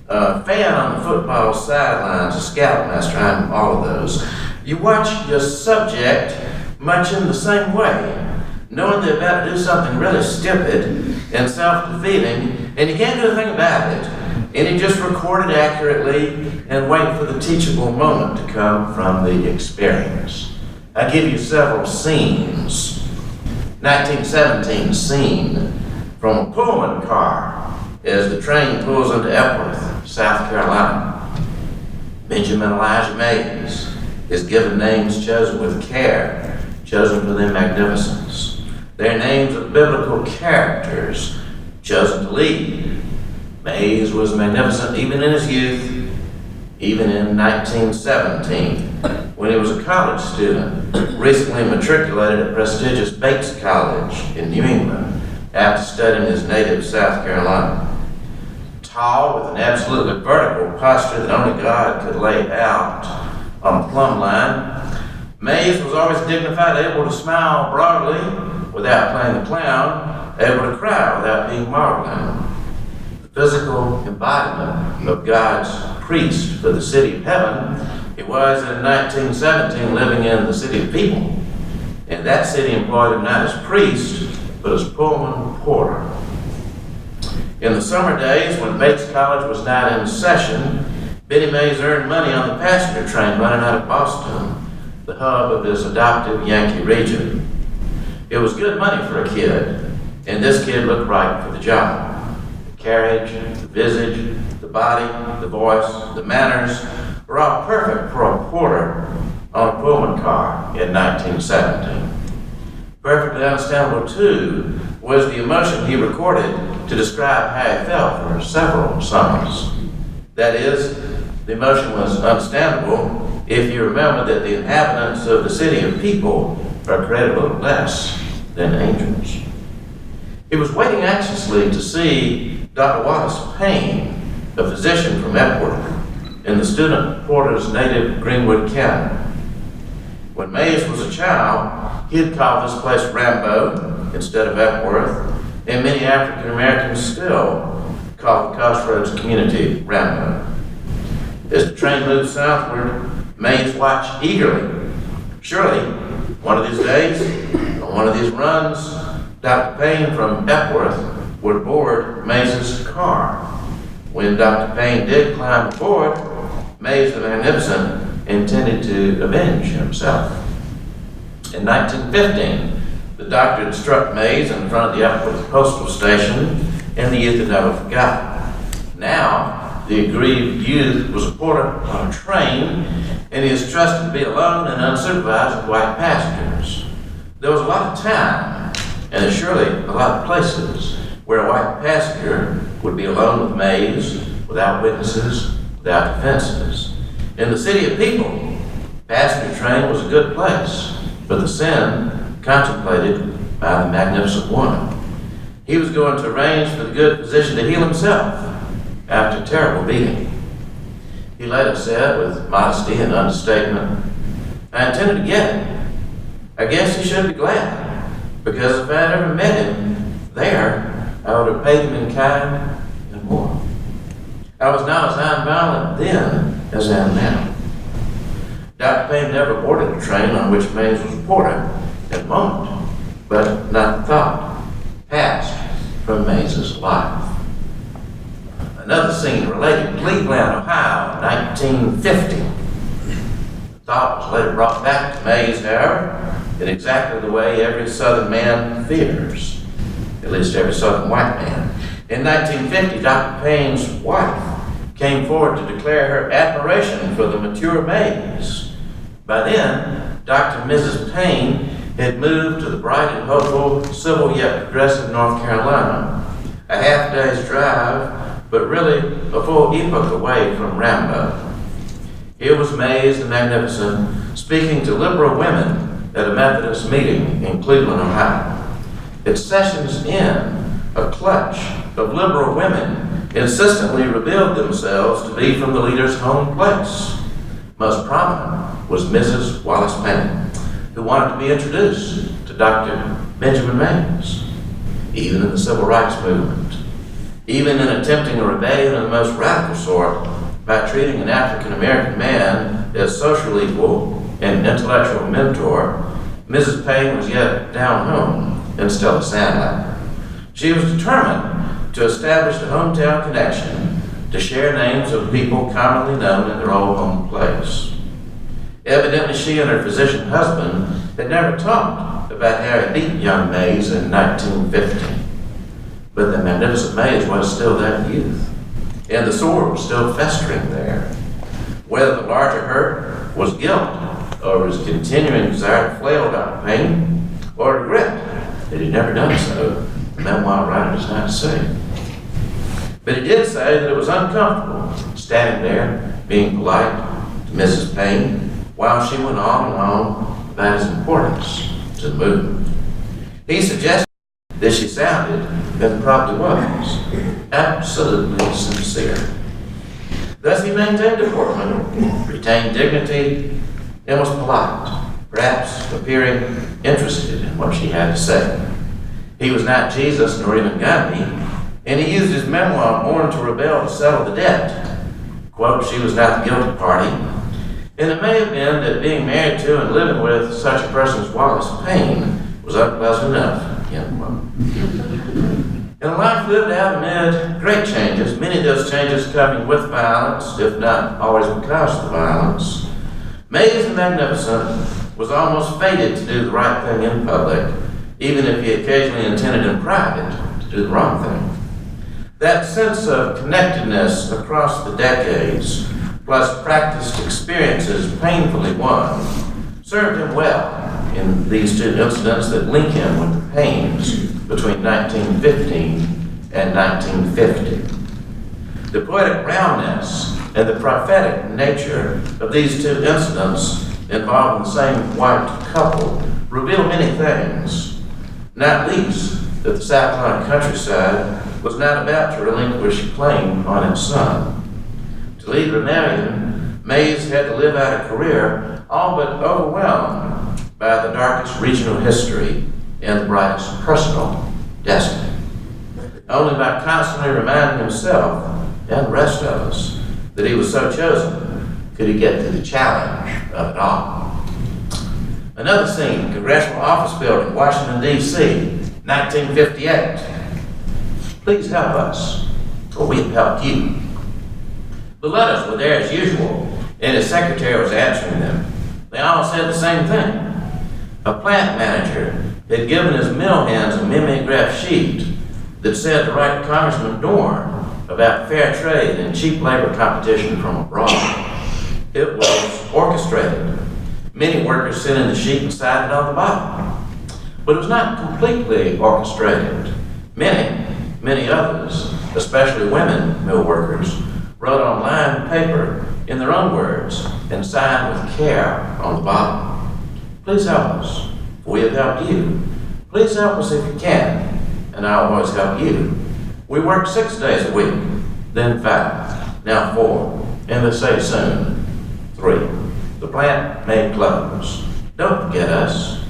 a fan on the football sidelines, a scoutmaster, I'm all of those. You watch your subject much in the same way, knowing they're about to do something really stupid and self-defeating, and you can't do a thing about it, and you just record it accurately and wait for the teachable moment to come from the experience. I give you several scenes. 1917 scene from a Pullman car as the train pulls into Epworth, South Carolina. Benjamin Elijah Mays is given names chosen with care, chosen for their magnificence. They're names of biblical characters chosen to lead. Mays was magnificent even in his youth, even in 1917, when he was a college student, recently matriculated at prestigious Bates College in New England after studying his native South Carolina. Tall, with an absolutely vertical posture that only God could lay out on the plumb line, Mays was always dignified, able to smile broadly without playing the clown, able to cry without being maudlin. The physical embodiment of God's priest for the city of heaven, he was in 1917 living in the city of people. And that city employed him not as priest, but as Pullman porter. In the summer days when Bates College was not in session, Benny Mays earned money on the passenger train running out of Boston, the hub of his adoptive Yankee region. It was good money for a kid, and this kid looked right for the job. The carriage, the visage, the body, the voice, the manners were all perfect for a porter on a Pullman car in 1917. Perfectly understandable, too, was the emotion he recorded to describe how he felt for several summers. That is, the emotion was understandable if you remember that the inhabitants of the city of people are created a little less than angels. He was waiting anxiously to see Dr. Wallace Payne, a physician from Epworth, in the student porter's native Greenwood County. When Mays was a child, he had called this place Rambo instead of Epworth, and many African Americans still call the Crossroads community Rambo. As the train moved southward, Mays watched eagerly. Surely, one of these days, on one of these runs, Dr. Payne from Epworth would board Mays's car. When Dr. Payne did climb aboard, Mays the Magnificent intended to avenge himself. In 1915, the doctor had struck Mays in front of the Epworth Postal Station, and the youth had never forgotten. Now, the aggrieved youth was a porter on a train, and he is trusted to be alone and unsupervised with white passengers. There was a lot of time and there's surely a lot of places where a white passenger would be alone with Mays, without witnesses, without defenses. In the city of people, passenger train was a good place for the sin contemplated by the magnificent woman. He was going to arrange for the good physician to heal himself after a terrible beating. He later said with modesty and understatement, "I intended to get him. I guess he should be glad, because if I had ever met him there, I would have paid him in kind and more. I was not as nonviolent then as I am now." Dr. Payne never boarded a train on which Mays was reported at the moment, but not the thought passed from Mays's life. Another scene related to Cleveland, Ohio, 1950. The thought was later brought back to Mays, however, in exactly the way every Southern man fears, at least every Southern white man. In 1950, Dr. Payne's wife came forward to declare her admiration for the mature Mays. By then, Dr. and Mrs. Payne had moved to the bright and hopeful, civil yet progressive North Carolina, a half-day's drive, but really a full epoch away from Rambo. Here was Mays the Magnificent speaking to liberal women at a Methodist meeting in Cleveland, Ohio. Its sessions in, a clutch of liberal women insistently revealed themselves to be from the leader's home place. Most prominent was Mrs. Wallace Payne, who wanted to be introduced to Dr. Benjamin Mays. Even in the Civil Rights Movement, even in attempting a rebellion of the most radical sort by treating an African American man as social equal and intellectual mentor, Mrs. Payne was yet down home and still a sandliner. She was determined to establish the hometown connection, to share names of people commonly known in their old home place. Evidently, she and her physician husband had never talked about how he beat young Mays in 1950. But the magnificent Mays was still that youth, and the sore was still festering there. Whether the larger hurt was guilt over his continuing desire to flail Dr. Payne, or regret that he'd never done so, the memoir writer does not say. But he did say that it was uncomfortable standing there, being polite to Mrs. Payne, while she went on and on about his importance to the movement. He suggested that she sounded, and probably was, absolutely sincere. Thus he maintained deportment, retained dignity, and was polite, perhaps appearing interested in what she had to say. He was not Jesus nor even Gandhi, and he used his memoir, Born to Rebel, to settle the debt. Quote, "She was not the guilty party, and it may have been that being married to and living with such a person as Wallace Payne was unpleasant enough." End quote. In a life lived out amid great changes, many of those changes coming with violence, if not always because of the violence, Mays the Magnificent was almost fated to do the right thing in public, even if he occasionally intended in private to do the wrong thing. That sense of connectedness across the decades, plus practiced experiences painfully won, served him well in these two incidents that link him with the Paynes between 1915 and 1950. The poetic roundness and the prophetic nature of these two incidents involving the same white couple reveal many things, not least that the South Carolina countryside was not about to relinquish claim on its son. To lead rebellion, Mays had to live out a career all but overwhelmed by the darkest regional history and the brightest personal destiny. Only by constantly reminding himself and the rest of us that he was so chosen could he get to the challenge of it all. Another scene, Congressional Office Building, Washington, D.C., 1958. Please help us, or we have helped you. The letters were there as usual, and his secretary was answering them. They all said the same thing. A plant manager had given his mill hands a mimeograph sheet that said to write Congressman Dorn about fair trade and cheap labor competition from abroad. It was orchestrated. Many workers sent in the sheet and signed it on the bottom. but it was not completely orchestrated. Many others, especially women mill workers, wrote on lined paper in their own words and signed with care on the bottom. Please help us, for we have helped you. Please help us if you can, and I'll always help you. We work 6 days a week, then 5, now 4, and they say soon 3. The plant may close. Don't forget us.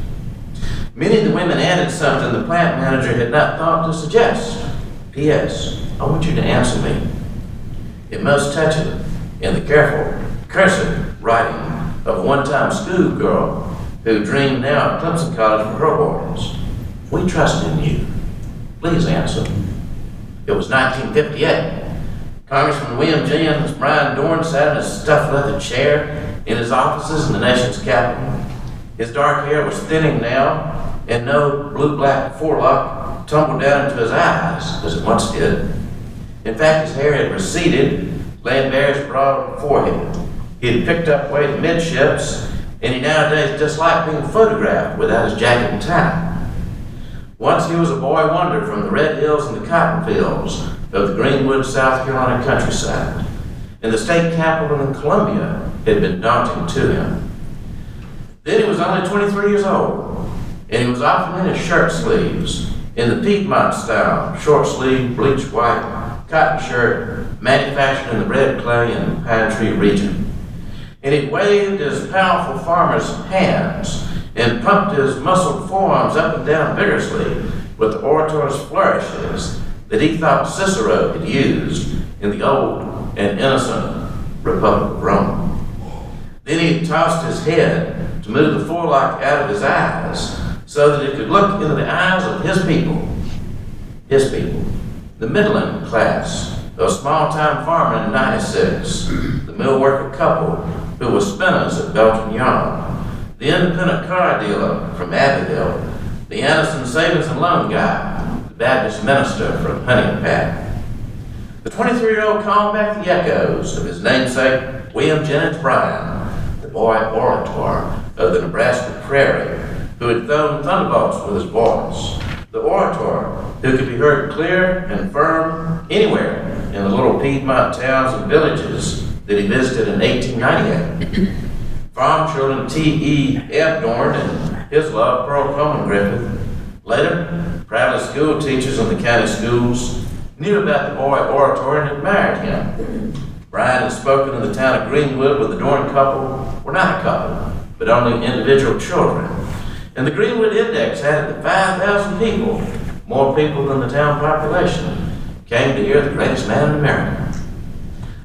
Many of the women added something the plant manager had not thought to suggest. P.S. I want you to answer me. It most touching in the careful, cursive writing of a one-time schoolgirl who dreamed now of Clemson College for her boys. We trust in you. Please answer. It was 1958. Congressman William Jennings Bryan Dorn sat in a stuffed leather chair in his offices in the nation's capital. His dark hair was thinning now, and no blue-black forelock tumbled down into his eyes as it once did. In fact, his hair had receded, laying bare his broad forehead. He had picked up weight amidships, and he nowadays disliked being photographed without his jacket and tie. Once he was a boy wonder from the red hills and the cotton fields of the Greenwood, South Carolina countryside, and the state capitol in Columbia had been daunting to him. Then he was only 23 years old, and he was often in his shirt sleeves, in the Piedmont style, short sleeve, bleached white, cotton shirt, manufactured in the red clay and pine tree region. And he waved his powerful farmer's hands and pumped his muscled forearms up and down vigorously with the orator's flourishes that he thought Cicero had used in the old and innocent Republic of Rome. Then he tossed his head to move the forelock out of his eyes so that it could look into the eyes of his people, the middling class, a small-time farmer in '96, the mill worker couple who was spinners at Belgian Yarn, the independent car dealer from Abbeville, the Anderson Savings and Loan guy, the Baptist minister from Huntington. The 23-year-old called back the echoes of his namesake, William Jennings Bryan, the boy orator of the Nebraska prairie, who had thrown thunderbolts with his voice, the orator who could be heard clear and firm anywhere in the little Piedmont towns and villages that he visited in 1898. Farm children T.E. Dorn and his love, Pearl Coleman Griffith. Later, proudly school teachers in the county schools knew about the boy orator and admired him. Bryan had spoken in the town of Greenwood with the Dorn couple, were not a couple, but only individual children. And the Greenwood Index had it that 5,000 people, more people than the town population, came to hear the greatest man in America.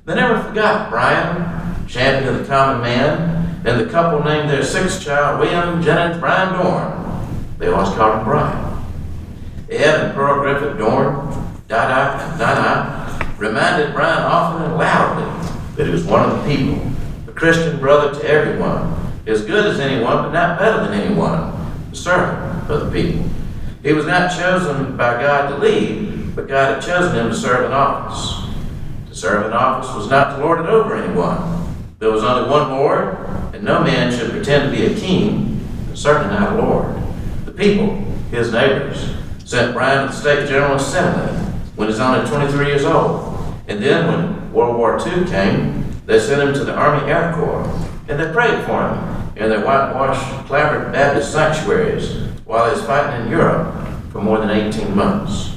They never forgot Bryan, champion of the common man, and the couple named their sixth child William Jennings Bryan Dorn. They always called him Bryan. Ed and Pearl Griffith Dorn, Dada and Nana, reminded Bryan often and loudly that he was one of the people, a Christian brother to everyone, as good as anyone, but not better than anyone, the servant of the people. He was not chosen by God to lead, but God had chosen him to serve in office. To serve in office was not to lord it over anyone. There was only one Lord, and no man should pretend to be a king, and certainly not a lord. The people, his neighbors, sent Bryan to the State General Assembly when he was only 23 years old. And then when World War II came, they sent him to the Army Air Corps, and they prayed for him in their whitewashed, clapboard Baptist sanctuaries while he was fighting in Europe for more than 18 months.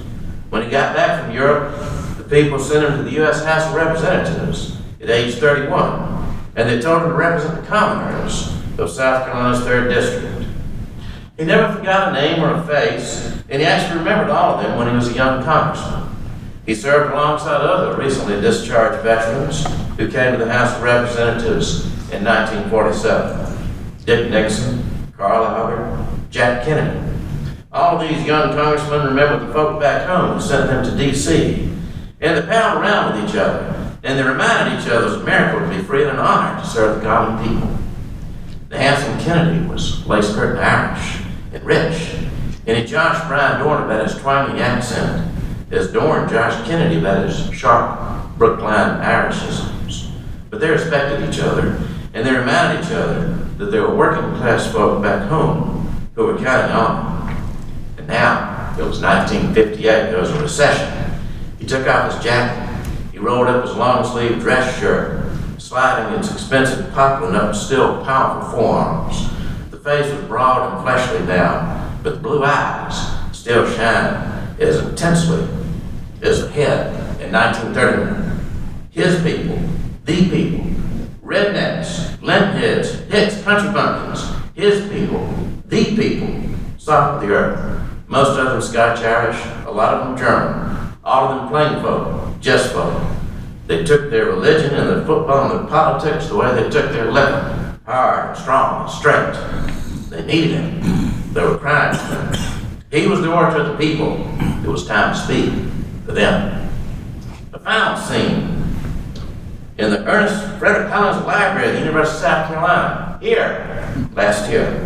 When he got back from Europe, the people sent him to the U.S. House of Representatives at age 31, and they told him to represent the commoners of South Carolina's 3rd District. He never forgot a name or a face, and he actually remembered all of them when he was a young congressman. He served alongside other recently discharged veterans who came to the House of Representatives in 1947. Dick Nixon, Carl Albert, Jack Kennedy. All of these young congressmen remembered the folk back home who sent them to D.C., and they palled around with each other, and they reminded each other it was a miracle to be free and an honor to serve the common people. The handsome Kennedy was lace-curtain Irish and rich, and he joshed Bryan Dorn about his twangy accent, as Dorn joshed Kennedy about his sharp Brookline Irishisms. But they respected each other, and they reminded each other that there were working-class folk back home who were counting on them. And now, it was 1958, there was a recession. He took off his jacket, he rolled up his long-sleeved dress shirt, sliding its expensive poplin up still powerful forearms. The face was broad and fleshly now, but the blue eyes still shining as intensely as the head in 1939. His people, the people, rednecks, lintheads, hicks, country bumpkins, his people, the people, salt of the earth. Most of them Scotch-Irish, a lot of them German, all of them plain folk, just folk. They took their religion and their football and their politics the way they took their living, hard and strong and straight. They needed him. They were crying for him. He was the orator of the people. It was time to speak for them. The final scene in the Ernest Frederick Hollings Library at the University of South Carolina, here, last year.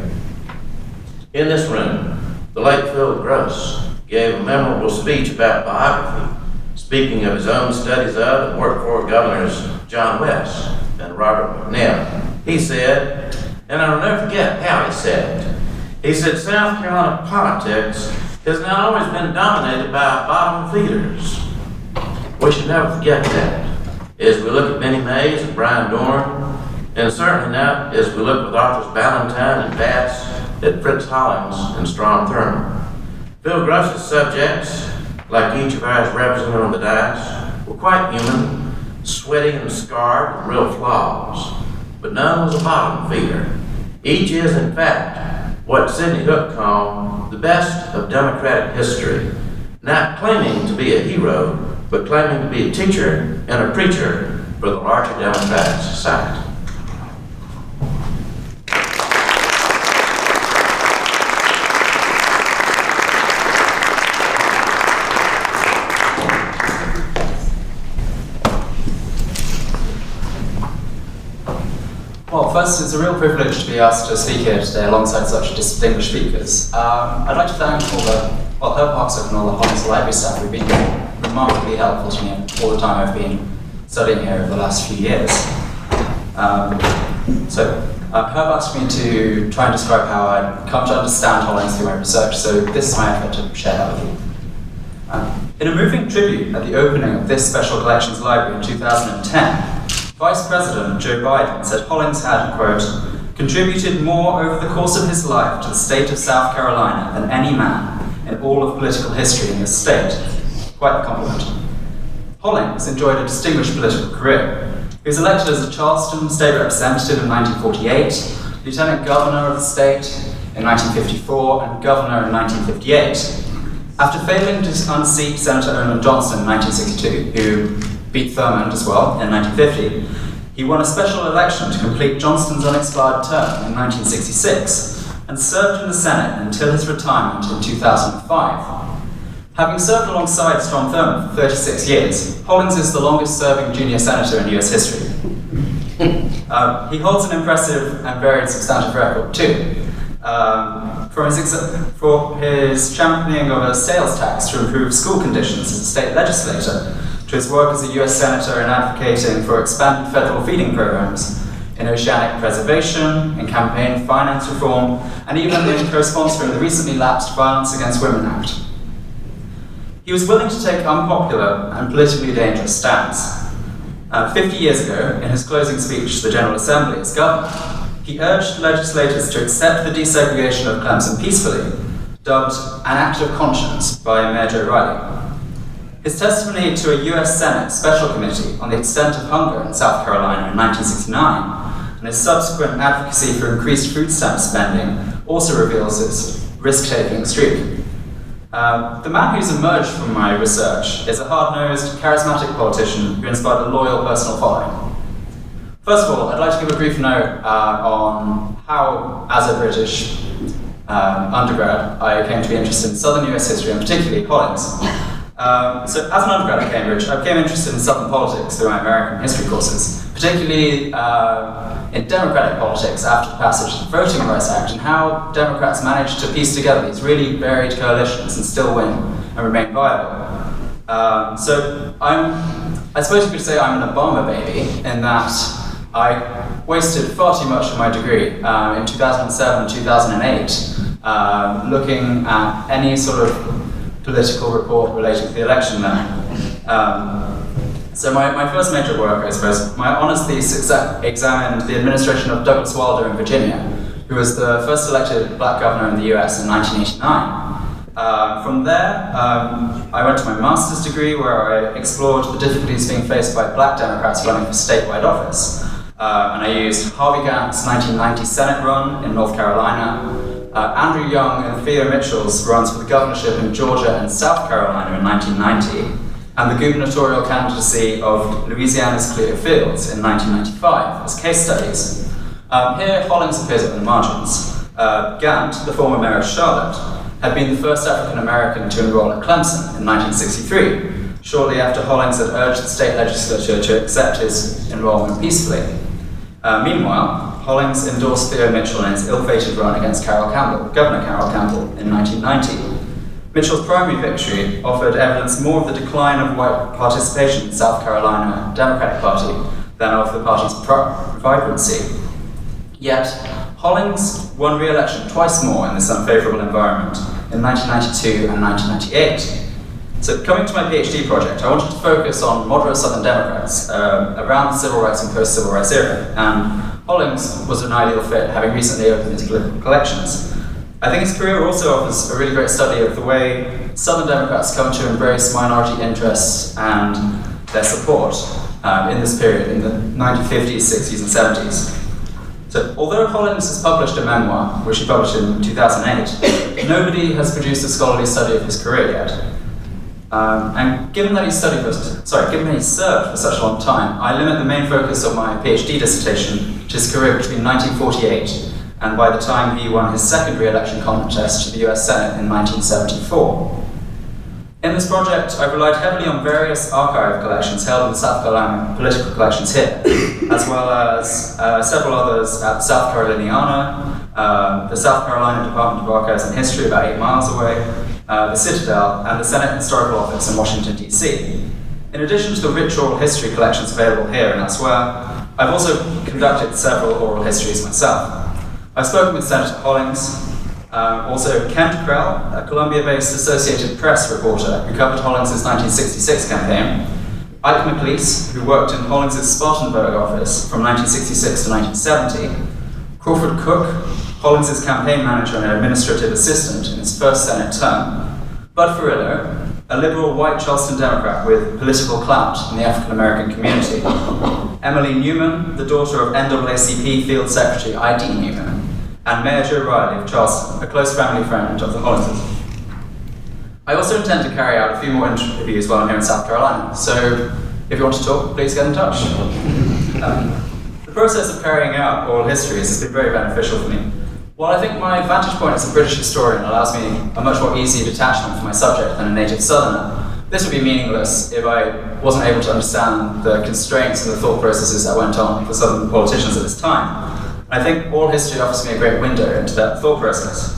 In this room, the late Phil Gross gave a memorable speech about biography, speaking of his own studies of and work for governors John West and Robert McNeil. He said, and I'll never forget how he said it, he said, South Carolina politics has not always been dominated by bottom feeders. We should never forget that. As we look at Benny Mays and Brian Dorn, and certainly not as we look with authors Ballentine and Bass at Fritz Hollings and Strom Thurmond. Phil Gross's subjects, like each of ours represented on the dais, were quite human, sweaty and scarred with real flaws, but none was a bottom feeder. Each is, in fact, what Sidney Hook called the best of democratic history, not claiming to be a hero, but claiming to be a teacher and a preacher for the larger democratic society. Well, first, it's a real privilege to be asked to speak here today alongside such distinguished speakers. I'd like to thank Herb Hoxock and all the Hollings Library staff who've been remarkably helpful to me all the time I've been studying here over the last few years. Herb asked me to try and describe how I'd come to understand Hollings through my research, so this is my effort to share that with you. In a moving tribute at the opening of this Special Collections Library in 2010, Vice President Joe Biden said Hollings had, quote, contributed more over the course of his life to the state of South Carolina than any man in all of political history in this state. Quite the compliment. Hollings enjoyed a distinguished political career. He was elected as a Charleston state representative in 1948, lieutenant governor of the state in 1954, and governor in 1958. After failing to unseat Senator Olin Johnson in 1962, who beat Thurmond as well in 1950, he won a special election to complete Johnston's unexpired term in 1966 and served in the Senate until his retirement in 2005. Having served alongside Strom Thurmond for 36 years, Hollings is the longest-serving junior senator in US history. He holds an impressive and varied substantive record too. For his championing of a sales tax to improve school conditions as a state legislator, to his work as a US Senator in advocating for expanded federal feeding programs, in oceanic preservation, in campaign finance reform, and even in co-sponsoring the recently lapsed Violence Against Women Act. He was willing to take unpopular and politically dangerous stands. 50 years ago, in his closing speech to the General Assembly as governor, he urged legislators to accept the desegregation of Clemson peacefully, dubbed an act of conscience by Mayor Joe Riley. His testimony to a US Senate Special Committee on the extent of hunger in South Carolina in 1969, and his subsequent advocacy for increased food stamp spending also reveals his risk-taking streak. The man who's emerged from my research is a hard-nosed, charismatic politician who inspired a loyal personal following. First of all, I'd like to give a brief note on how, as a British undergrad, I came to be interested in Southern US history, and particularly Hollings. So as an undergrad at Cambridge, I became interested in Southern politics through my American history courses, particularly in democratic politics after the passage of the Voting Rights Act and how Democrats managed to piece together these really varied coalitions and still win and remain viable. I suppose you could say I'm an Obama baby in that I wasted far too much of my degree in 2007 and 2008 looking at any sort of political report relating to the election then. So my first major work, I suppose, my honours thesis examined the administration of Douglas Wilder in Virginia, who was the first elected black governor in the US in 1989. From there, I went to my master's degree where I explored the difficulties being faced by black Democrats running for statewide office. And I used Harvey Gantt's 1990 Senate run in North Carolina, Andrew Young and Theo Mitchell's runs for the governorship in Georgia and South Carolina in 1990, and the gubernatorial candidacy of Louisiana's Cleo Fields in 1995 as case studies. Here, Hollings appears at the margins. Gantt, the former mayor of Charlotte, had been the first African-American to enroll at Clemson in 1963, shortly after Hollings had urged the state legislature to accept his enrollment peacefully. Meanwhile, Hollings endorsed Theo Mitchell in his ill-fated run against Governor Carroll Campbell in 1990. Mitchell's primary victory offered evidence more of the decline of white participation in the South Carolina Democratic Party than of the party's vibrancy. Yet, Hollings won re-election twice more in this unfavourable environment in 1992 and 1998. So coming to my PhD project, I wanted to focus on moderate Southern Democrats around the civil rights and post-civil rights era, and Hollings was an ideal fit, having recently opened his political collections. I think his career also offers a really great study of the way Southern Democrats come to embrace minority interests and their support in this period, in the 1950s, 60s, and 70s. So, although Hollings has published a memoir, which he published in 2008, nobody has produced a scholarly study of his career yet. And given that he served for such a long time, I limit the main focus of my PhD dissertation to his career between 1948 and by the time he won his second re-election contest to the US Senate in 1974. In this project, I've relied heavily on various archive collections held in the South Carolina political collections here, as well as several others at South Caroliniana, the South Carolina Department of Archives and History about 8 miles away, the Citadel, and the Senate Historical Office in Washington, D.C. In addition to the rich oral history collections available here and elsewhere, I've also conducted several oral histories myself. I've spoken with Senator Hollings, also Ken Krell, a Columbia-based Associated Press reporter who covered Hollings' 1966 campaign, Ike McLeese, who worked in Hollings' Spartanburg office from 1966 to 1970, Crawford Cook, Hollings' campaign manager and administrative assistant in his first Senate term, Bud Furillo, a liberal white Charleston Democrat with political clout in the African-American community, Emily Newman, the daughter of NAACP Field Secretary I.D. Newman, and Mayor Joe Riley of Charleston, a close family friend of the Hollingses. I also intend to carry out a few more interviews while I'm here in South Carolina, so if you want to talk, please get in touch. The process of carrying out oral histories has been very beneficial for me. While I think my vantage point as a British historian allows me a much more easy detachment from my subject than a native Southerner, this would be meaningless if I wasn't able to understand the constraints and the thought processes that went on for Southern politicians at this time. I think oral history offers me a great window into that thought process.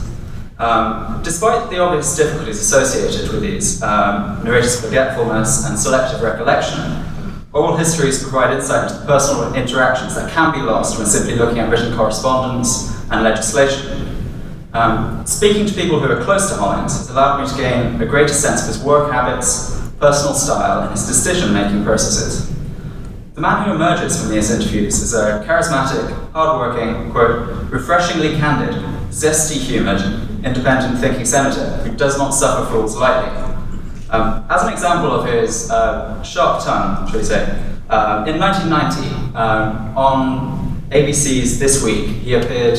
Despite the obvious difficulties associated with these, narrator's forgetfulness and selective recollection, oral histories provide insight into personal interactions that can be lost when simply looking at written correspondence and legislation. Speaking to people who are close to Hollings has allowed me to gain a greater sense of his work habits, personal style, and his decision-making processes. The man who emerges from these interviews is a charismatic, hard-working, quote, refreshingly candid, zesty-humoured, independent thinking senator who does not suffer fools lightly. As an example of his sharp tongue, shall we say, in 1990, on ABC's This Week, he appeared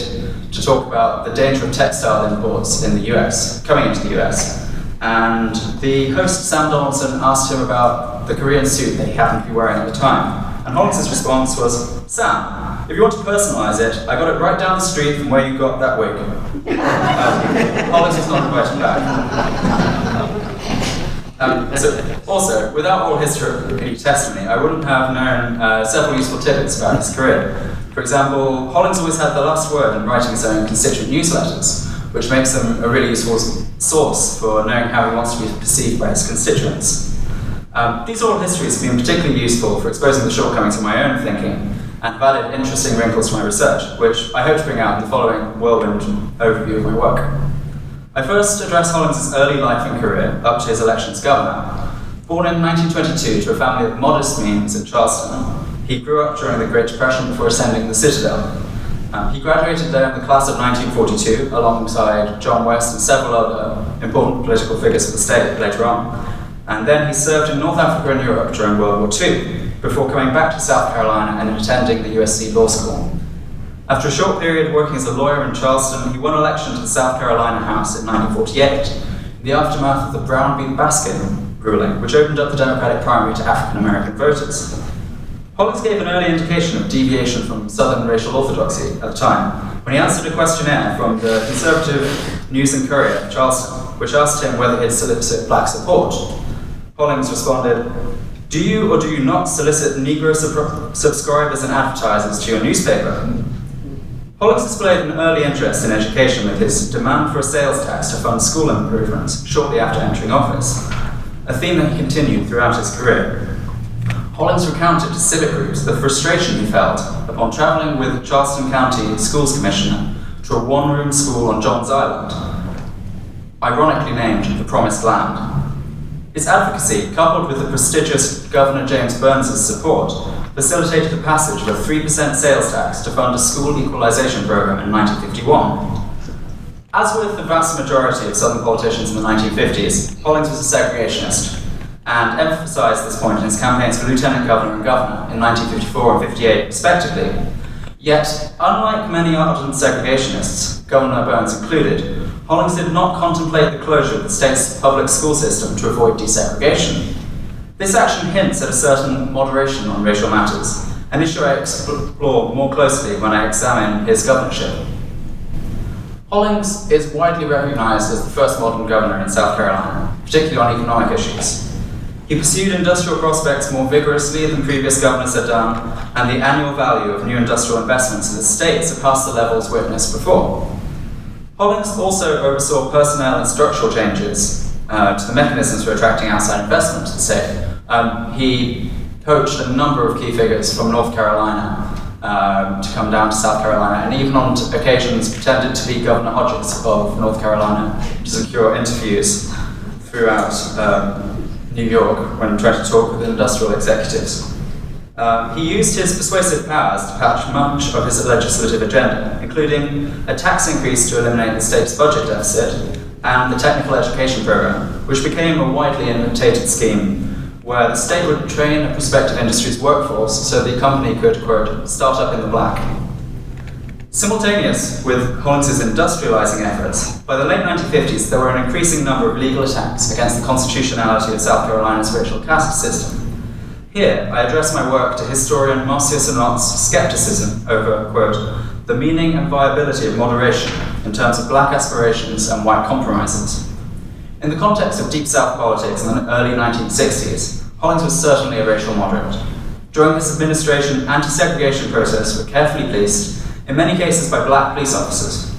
to talk about the danger of textile imports in the US, coming into the US. And the host, Sam Donaldson, asked him about the Korean suit that he happened to be wearing at the time. And Hollings' response was, Sam, if you want to personalise it, I got it right down the street from where you got that wig. Hollings was not invited back. Also, without oral history testimony, I wouldn't have known several useful tidbits about his career. For example, Hollings always had the last word in writing his own constituent newsletters, which makes them a really useful source for knowing how he wants to be perceived by his constituents. These oral histories have been particularly useful for exposing the shortcomings of my own thinking and have added interesting wrinkles to my research, which I hope to bring out in the following whirlwind overview of my work. I first address Hollings' early life and career up to his election as governor. Born in 1922 to a family of modest means in Charleston, he grew up during the Great Depression before ascending the Citadel. He graduated there in the class of 1942 alongside John West and several other important political figures of the state later on. And then he served in North Africa and Europe during World War II, before coming back to South Carolina and attending the USC Law School. After a short period working as a lawyer in Charleston, he won election to the South Carolina House in 1948, in the aftermath of the Brown v. Baskin ruling, which opened up the Democratic primary to African American voters. Hollings gave an early indication of deviation from Southern racial orthodoxy at the time, when he answered a questionnaire from the conservative News and Courier of Charleston, which asked him whether he'd solicit black support. Hollings responded, "Do you or do you not solicit Negro subscribers and advertisers to your newspaper?" Hollings displayed an early interest in education with his demand for a sales tax to fund school improvements shortly after entering office, a theme that he continued throughout his career. Hollings recounted to civic groups the frustration he felt upon traveling with the Charleston County Schools Commissioner to a one-room school on Johns Island, ironically named the Promised Land. His advocacy, coupled with the prestigious Governor James Burns's support, facilitated the passage of a 3% sales tax to fund a school equalization program in 1951. As with the vast majority of Southern politicians in the 1950s, Hollings was a segregationist, and emphasized this point in his campaigns for lieutenant governor and governor in 1954 and 58, respectively. Yet, unlike many ardent segregationists, Governor Burns included, Hollings did not contemplate the closure of the state's public school system to avoid desegregation. This action hints at a certain moderation on racial matters, an issue I explore more closely when I examine his governorship. Hollings is widely recognized as the first modern governor in South Carolina, particularly on economic issues. He pursued industrial prospects more vigorously than previous governors had done, and the annual value of new industrial investments in the state surpassed the levels witnessed before. Hollings also oversaw personnel and structural changes to the mechanisms for attracting outside investment to the state. He poached a number of key figures from North Carolina to come down to South Carolina, and even on occasions pretended to be Governor Hodges of North Carolina to secure interviews throughout New York when trying to talk with industrial executives. He used his persuasive powers to patch much of his legislative agenda, including a tax increase to eliminate the state's budget deficit and the technical education program, which became a widely imitated scheme where the state would train a prospective industry's workforce so the company could, quote, start up in the black. Simultaneous with Hollings' industrializing efforts, by the late 1950s there were an increasing number of legal attacks against the constitutionality of South Carolina's racial caste system. Here, I address my work to historian Marcia Sinot's skepticism over, quote, the meaning and viability of moderation in terms of black aspirations and white compromises. In the context of Deep South politics in the early 1960s, Hollings was certainly a racial moderate. During his administration, anti-segregation protests were carefully policed, in many cases by black police officers.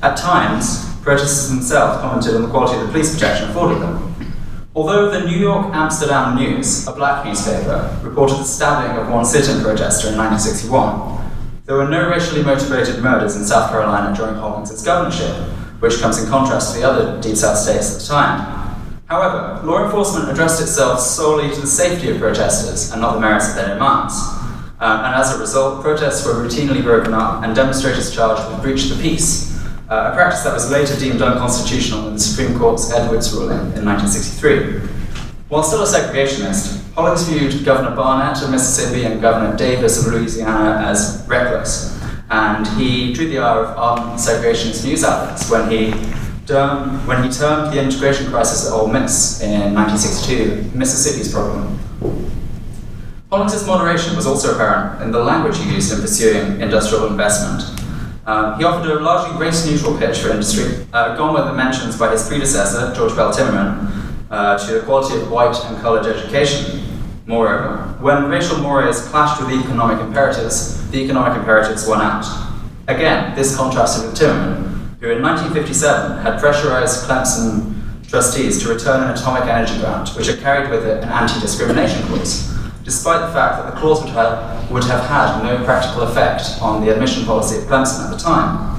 At times, protesters themselves commented on the quality of the police protection afforded them. Although the New York Amsterdam News, a black newspaper, reported the stabbing of one sit-in protester in 1961, there were no racially motivated murders in South Carolina during Hollings' governorship, which comes in contrast to the other Deep South states at the time. However, law enforcement addressed itself solely to the safety of protesters and not the merits of their demands. And as a result, protests were routinely broken up and demonstrators charged with breach of the peace, a practice that was later deemed unconstitutional in the Supreme Court's Edwards ruling in 1963. While still a segregationist, Hollings viewed Governor Barnett of Mississippi and Governor Davis of Louisiana as reckless, and he drew the ire of ardent segregationist news outlets when he termed the integration crisis at Ole Miss in 1962 Mississippi's problem. Hollings' moderation was also apparent in the language he used in pursuing industrial investment. He offered a largely race-neutral pitch for industry, gone with the mentions by his predecessor, George Bell Timmerman, to the quality of white and coloured education. Moreover, when racial mores clashed with the economic imperatives won out. Again, this contrasted with Timmerman, who in 1957 had pressurized Clemson trustees to return an atomic energy grant, which had carried with it an anti-discrimination clause, despite the fact that the clause would have had no practical effect on the admission policy of Clemson at the time.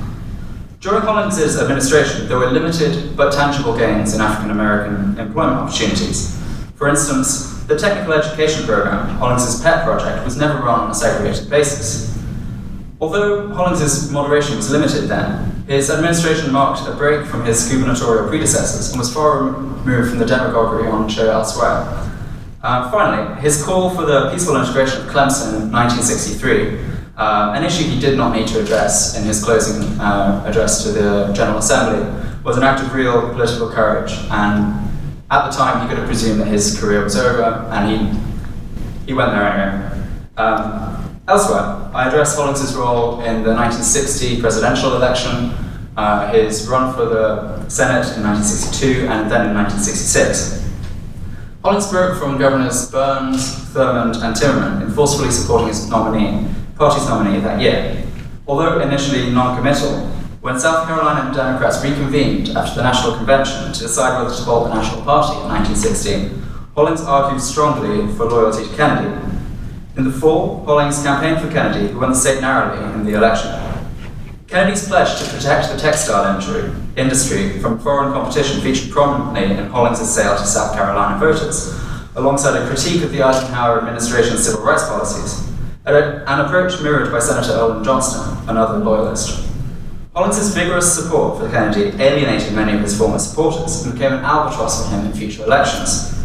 During Hollings' administration, there were limited but tangible gains in African American employment opportunities. For instance, the technical education program, Hollings' pet project, was never run on a segregated basis. Although Hollings' moderation was limited then, his administration marked a break from his gubernatorial predecessors and was far removed from the demagoguery on show elsewhere. Finally, his call for the peaceful integration of Clemson in 1963, an issue he did not need to address in his closing address to the General Assembly, was an act of real political courage, and at the time he could have presumed that his career was over, and he went there anyway. Elsewhere, I address Hollings' role in the 1960 presidential election, his run for the Senate in 1962, and then in 1966. Hollings broke from Governors Burns, Thurmond, and Timmerman in forcefully supporting his party's nominee that year. Although initially non-committal, when South Carolina Democrats reconvened after the National Convention to decide whether to hold the National Party in 1916, Hollings argued strongly for loyalty to Kennedy. In the fall, Hollings campaigned for Kennedy, who won the state narrowly in the election. Kennedy's pledge to protect the textile industry from foreign competition featured prominently in Hollings' sale to South Carolina voters, alongside a critique of the Eisenhower administration's civil rights policies, an approach mirrored by Senator Olin Johnston, another loyalist. Hollings' vigorous support for Kennedy alienated many of his former supporters and became an albatross for him in future elections.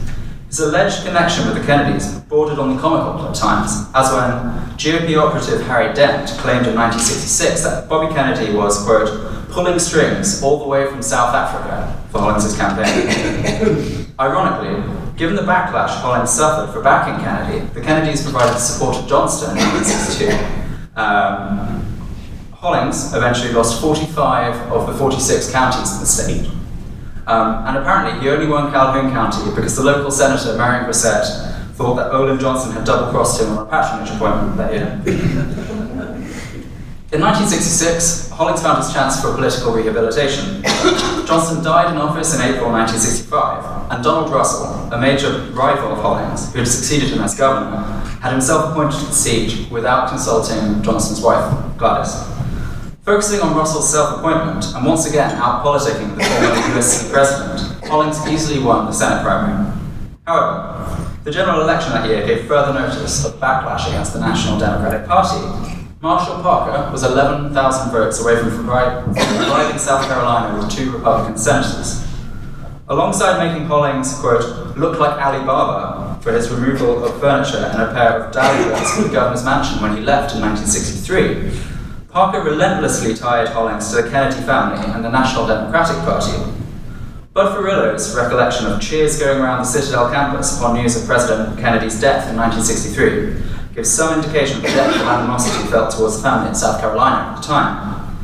His alleged connection with the Kennedys bordered on the comical at times, as when GOP operative Harry Dent claimed in 1966 that Bobby Kennedy was, quote, pulling strings all the way from South Africa for Hollings' campaign. Ironically, given the backlash Hollings suffered for backing Kennedy, the Kennedys provided support to Johnston in 1962. Hollings eventually lost 45 of the 46 counties in the state. And apparently he only won Calhoun County because the local senator, Marion Grissett, thought that Olin Johnson had double-crossed him on a patronage appointment that year. In 1966, Hollings found his chance for political rehabilitation. Johnston died in office in April 1965, and Donald Russell, a major rival of Hollings, who had succeeded him as governor, had himself appointed to the seat without consulting Johnston's wife, Gladys. Focusing on Russell's self-appointment, and once again out-politicking the former USC president, Hollings easily won the Senate primary. However, the general election that year gave further notice of backlash against the National Democratic Party. Marshall Parker was 11,000 votes away from providing South Carolina with 2 Republican senators. Alongside making Hollings, quote, look like Alibaba for his removal of furniture and a pair of dahlias from the governor's mansion when he left in 1963, Parker relentlessly tied Hollings to the Kennedy family and the National Democratic Party. Bud Ferrillo's recollection of cheers going around the Citadel campus upon news of President Kennedy's death in 1963 gives some indication of the depth of animosity felt towards the family in South Carolina at the time.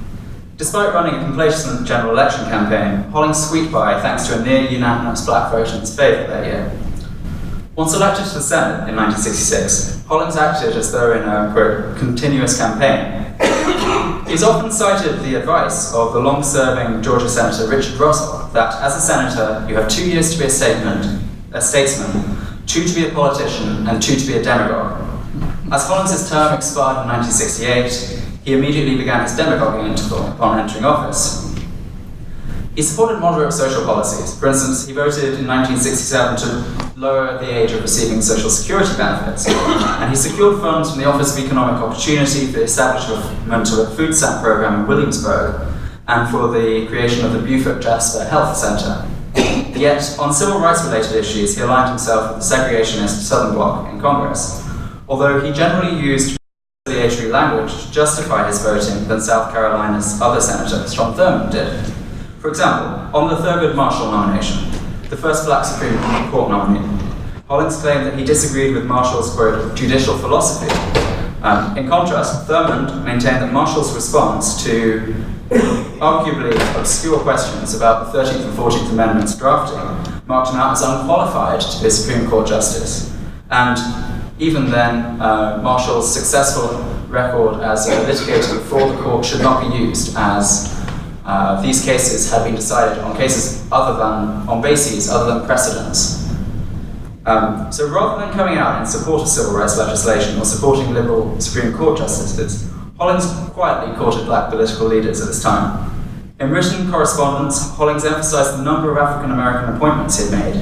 Despite running a complacent general election campaign, Hollings squeaked by thanks to a near-unanimous black vote in his favour that year. Once elected to the Senate in 1966, Hollings acted as though in a, quote, continuous campaign. He's often cited the advice of the long-serving Georgia Senator Richard Russell that as a senator, you have 2 years to be a statesman, 2 to be a politician, and 2 to be a demagogue. As Hollings' term expired in 1968, he immediately began his demagoguing interval upon entering office. He supported moderate social policies. For instance, he voted in 1967 to lower the age of receiving Social Security benefits, and he secured funds from the Office of Economic Opportunity for the establishment of a food stamp program in Williamsburg and for the creation of the Buford Jasper Health Center. Yet, on civil rights-related issues, he aligned himself with the segregationist Southern Bloc in Congress, although he generally used conciliatory language to justify his voting than South Carolina's other senator, Strom Thurmond, did. For example, on the Thurgood Marshall nomination, the first black Supreme Court nominee, Hollings claimed that he disagreed with Marshall's, quote, judicial philosophy. In contrast, Thurmond maintained that Marshall's response to arguably obscure questions about the 13th and 14th Amendments drafting marked him out as unqualified to be a Supreme Court justice. And even then, Marshall's successful record as a litigator before the court should not be used, as these cases had been decided on bases other than precedents. So rather than coming out in support of civil rights legislation or supporting liberal Supreme Court justices, Hollings quietly courted black political leaders at this time. In written correspondence, Hollings emphasized the number of African American appointments he had made,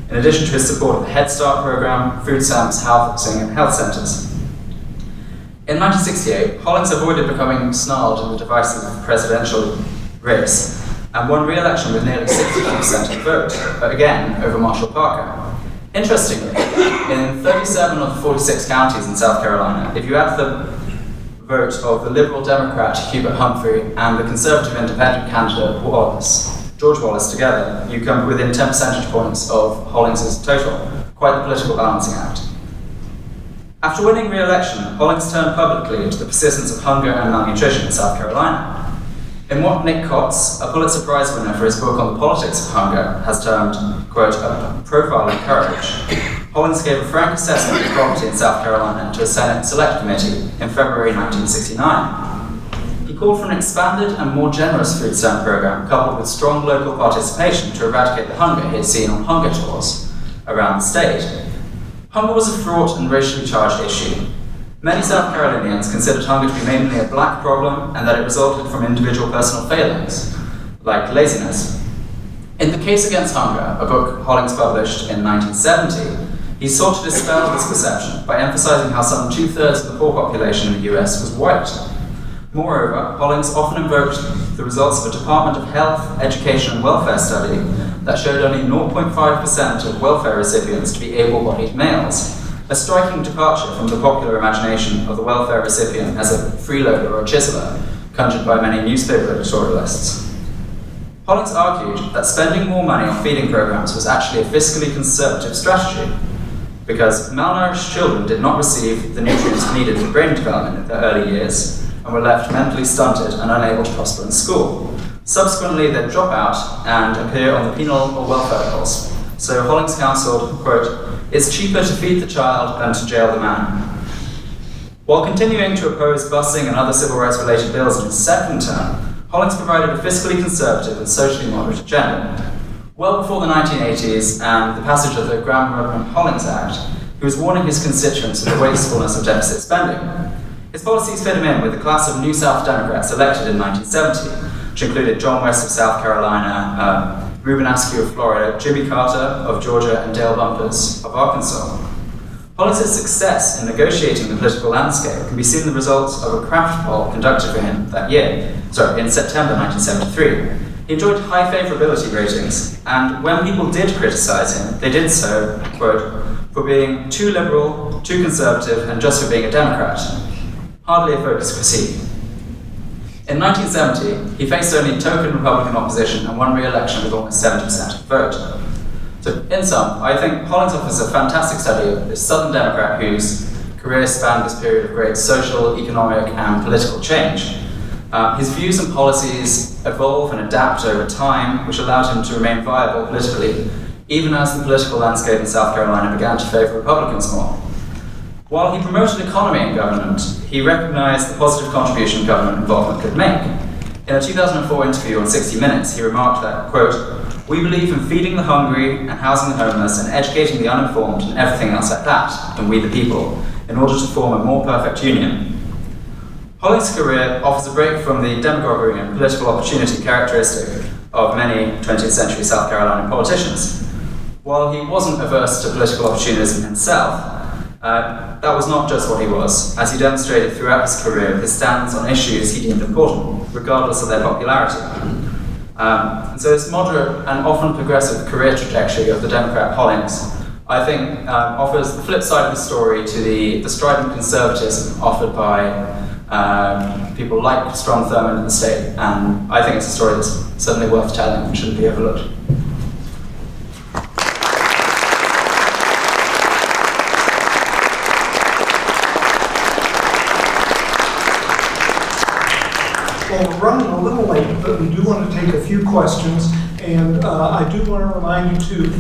in addition to his support of the Head Start program, food stamps, housing, and health centers. In 1968, Hollings avoided becoming snarled in the divisive presidential race and won re-election with nearly 62% of the vote, but again over Marshall Parker. Interestingly, in 37 of the 46 counties in South Carolina, if you add the vote of the Liberal Democrat Hubert Humphrey and the Conservative Independent candidate George Wallace together, you come within 10 percentage points of Hollings' total. Quite the political balancing act. After winning re-election, Hollings turned publicly to the persistence of hunger and malnutrition in South Carolina. In what Nick Kotz, a Pulitzer Prize winner for his book on the politics of hunger, has termed, quote, a profile in courage, Hollings gave a frank assessment of poverty in South Carolina to a Senate Select Committee in February 1969. He called for an expanded and more generous food stamp program coupled with strong local participation to eradicate the hunger he had seen on hunger tours around the state. Hunger was a fraught and racially charged issue. Many South Carolinians considered hunger to be mainly a black problem and that it resulted from individual personal failings, like laziness. In The Case Against Hunger, a book Hollings published in 1970, he sought to dispel this perception by emphasizing how some 2/3 of the poor population in the US was white. Moreover, Hollings often invoked the results of a Department of Health, Education and Welfare study that showed only 0.5% of welfare recipients to be able-bodied males, a striking departure from the popular imagination of the welfare recipient as a freeloader or chiseler, conjured by many newspaper editorialists. Hollings argued that spending more money on feeding programs was actually a fiscally conservative strategy, because malnourished children did not receive the nutrients needed for brain development in their early years and were left mentally stunted and unable to prosper in school. Subsequently, they'd drop out and appear on the penal or welfare rolls. So Hollings counseled, quote, "It's cheaper to feed the child than to jail the man." While continuing to oppose busing and other civil rights related bills in his second term, Hollings provided a fiscally conservative and socially moderate agenda. Well before the 1980s and the passage of the Graham-Hollings Act, he was warning his constituents of the wastefulness of deficit spending. His policies fit him in with the class of New South Democrats elected in 1970, which included John West of South Carolina, Reuben Askew of Florida, Jimmy Carter of Georgia, and Dale Bumpers of Arkansas. Hollings' success in negotiating the political landscape can be seen in the results of a Kraft poll conducted for him in September 1973. He enjoyed high favourability ratings, and when people did criticise him, they did so, quote, for being too liberal, too conservative, and just for being a Democrat. Hardly a focused critique. In 1970, he faced only token Republican opposition and won re-election with almost 70% of the vote. So, in sum, I think Hollings offers a fantastic study of this Southern Democrat whose career spanned this period of great social, economic, and political change. His views and policies evolve and adapt over time, which allowed him to remain viable politically, even as the political landscape in South Carolina began to favour Republicans more. While he promoted economy in government, he recognized the positive contribution government involvement could make. In a 2004 interview on 60 Minutes, he remarked that, quote, "We believe in feeding the hungry and housing the homeless and educating the uninformed and everything else like that, and we the people, in order to form a more perfect union." Hollings' career offers a break from the demagoguery and political opportunity characteristic of many 20th century South Carolina politicians. While he wasn't averse to political opportunism himself, that was not just what he was, as he demonstrated throughout his career his stance on issues he deemed important, regardless of their popularity. And so this moderate and often progressive career trajectory of the Democrat Hollings, I think, offers the flip side of the story to the strident conservatism offered by people like Strom Thurmond in the state, and I think it's a story that's certainly worth telling and shouldn't be overlooked. Well, we're running a little late, but we do want to take a few questions, and I do want to remind you too,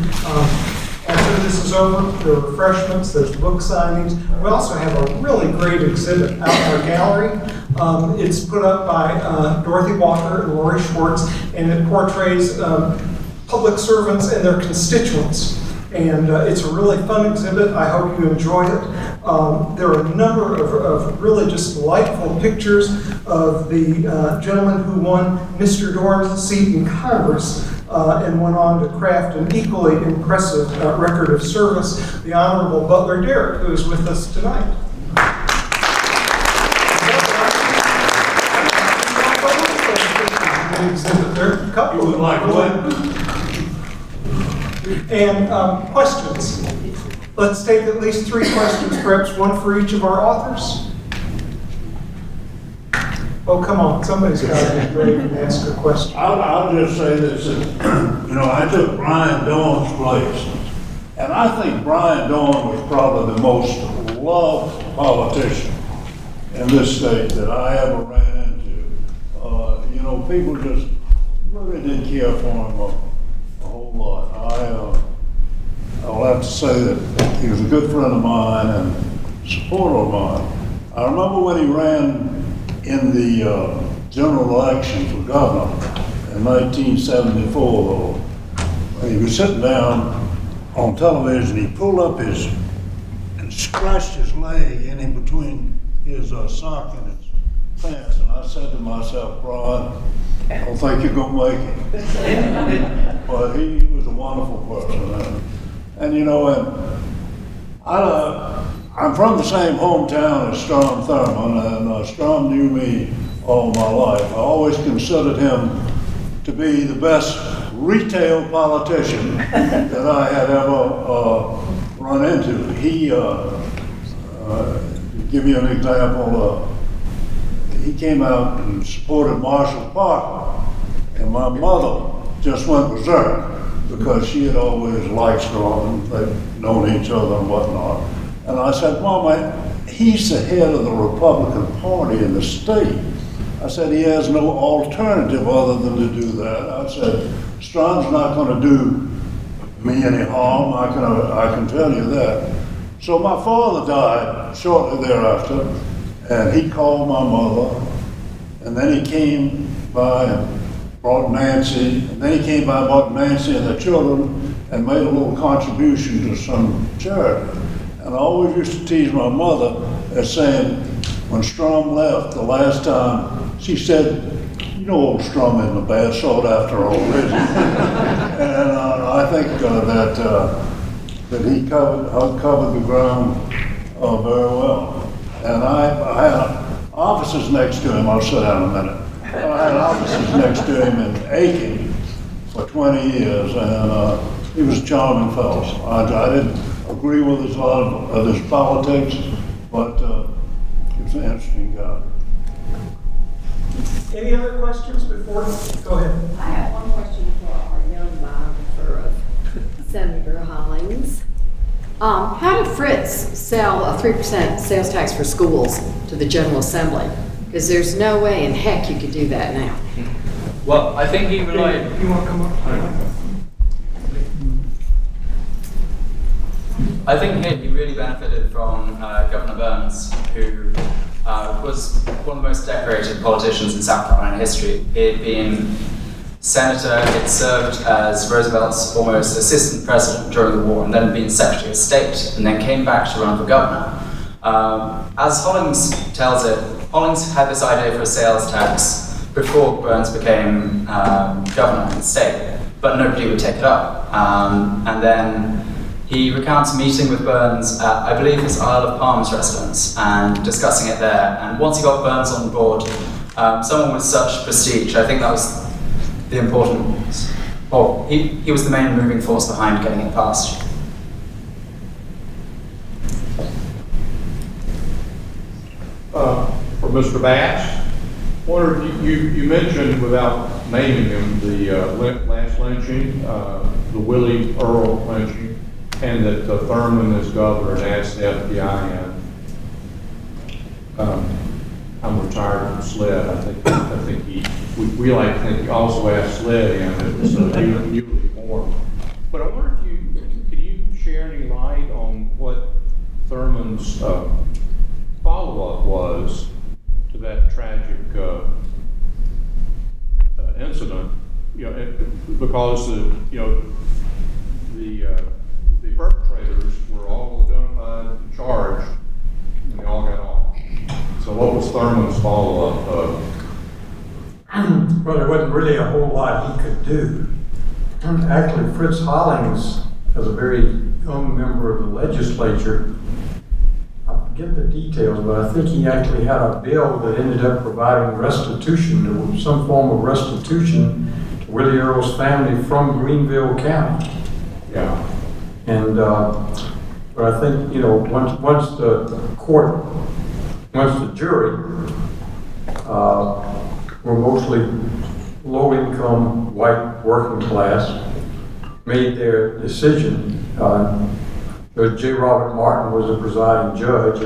after this is over, there are refreshments, there's book signings. We also have a really great exhibit out in our gallery. It's put up by Dorothy Walker and Lori Schwartz, and it portrays public servants and their constituents. And it's a really fun exhibit. I hope you enjoy it. There are a number of really just delightful pictures of the gentleman who won Mr. Dorn's seat in Congress and went on to craft an equally impressive record of service, the Honorable Butler Derrick, who is with us tonight. Exhibit there, a couple of them. And questions. Let's take at least 3 questions, perhaps one for each of our authors. Oh, come on, somebody's got to be brave and ask a question. I'll just say this, I took Brian Dawn's place, and I think Brian Dawn was probably the most loved politician in this state that I ever ran into. People just really didn't care for him a whole lot. I'll have to say that he was a good friend of mine and supporter of mine. I remember when he ran in the general election for governor in 1974, he was sitting down on television, he pulled up and scratched his leg in between his sock and his pants, and I said to myself, Brian, I don't think you're going to make it. But he was a wonderful person. I'm from the same hometown as Strom Thurmond, and Strom knew me all my life. I always considered him to be the best retail politician that I had ever run into. He, to give you an example, he came out and supported Marshall Parker, and my mother just went berserk because she had always liked Strom, and they'd known each other and whatnot. And I said, Mama, he's the head of the Republican Party in the state. I said, he has no alternative other than to do that. I said, Strom's not going to do me any harm, I can tell you that. So my father died shortly thereafter, and he called my mother, and then he came by and brought Nancy, and then he came by and brought Nancy and the children and made a little contribution to some charity. And I always used to tease my mother as saying, when Strom left the last time, she said, old Strom isn't a bad sort after all, is he? And I think that he covered the ground very well. And I had offices next to him. I'll sit down a minute. I had offices next to him in Aiken for 20 years, and he was a charming fellow. I didn't agree with a lot of his politics, but he was an interesting guy. Any other questions before? Go ahead. I have one question for our young biographer of Senator Hollings. How did Fritz sell a 3% sales tax for schools to the General Assembly? Because there's no way in heck you could do that now. Well, I think he relied. You want to come up? I think he really benefited from Governor Burns, who was one of the most decorated politicians in South Carolina history. He had been senator, had served as Roosevelt's almost assistant president during the war, and then been Secretary of State, and then came back to run for governor. As Hollings tells it, Hollings had this idea for a sales tax before Burns became governor in the state, but nobody would take it up. And then he recounts a meeting with Burns at, I believe, his Isle of Palms residence, and discussing it there. And once he got Burns on board, someone with such prestige, I think that was the important, or he was the main moving force behind getting it passed. For Mr. Bass, you mentioned, without naming him, the last lynching, the Willie Earl lynching, and that Thurmond, as governor, had asked the FBI in. I'm retired from SLED. I think we like to think he also asked SLED in. It was newly formed. But I wonder if could you share any light on what Thurmond's follow-up was to that tragic incident? Because the legislators were all identified and charged, and they all got off. So what was Thurman's follow-up of? Well, there wasn't really a whole lot he could do. Actually, Fritz Hollings, as a very young member of the legislature, I forget the details, but I think he actually had a bill that ended up providing restitution, there was some form of restitution to Willie Earl's family from Greenville County. Yeah. And, but I think, once the jury, were mostly low-income, white, working class, made their decision. J. Robert Martin was the presiding judge,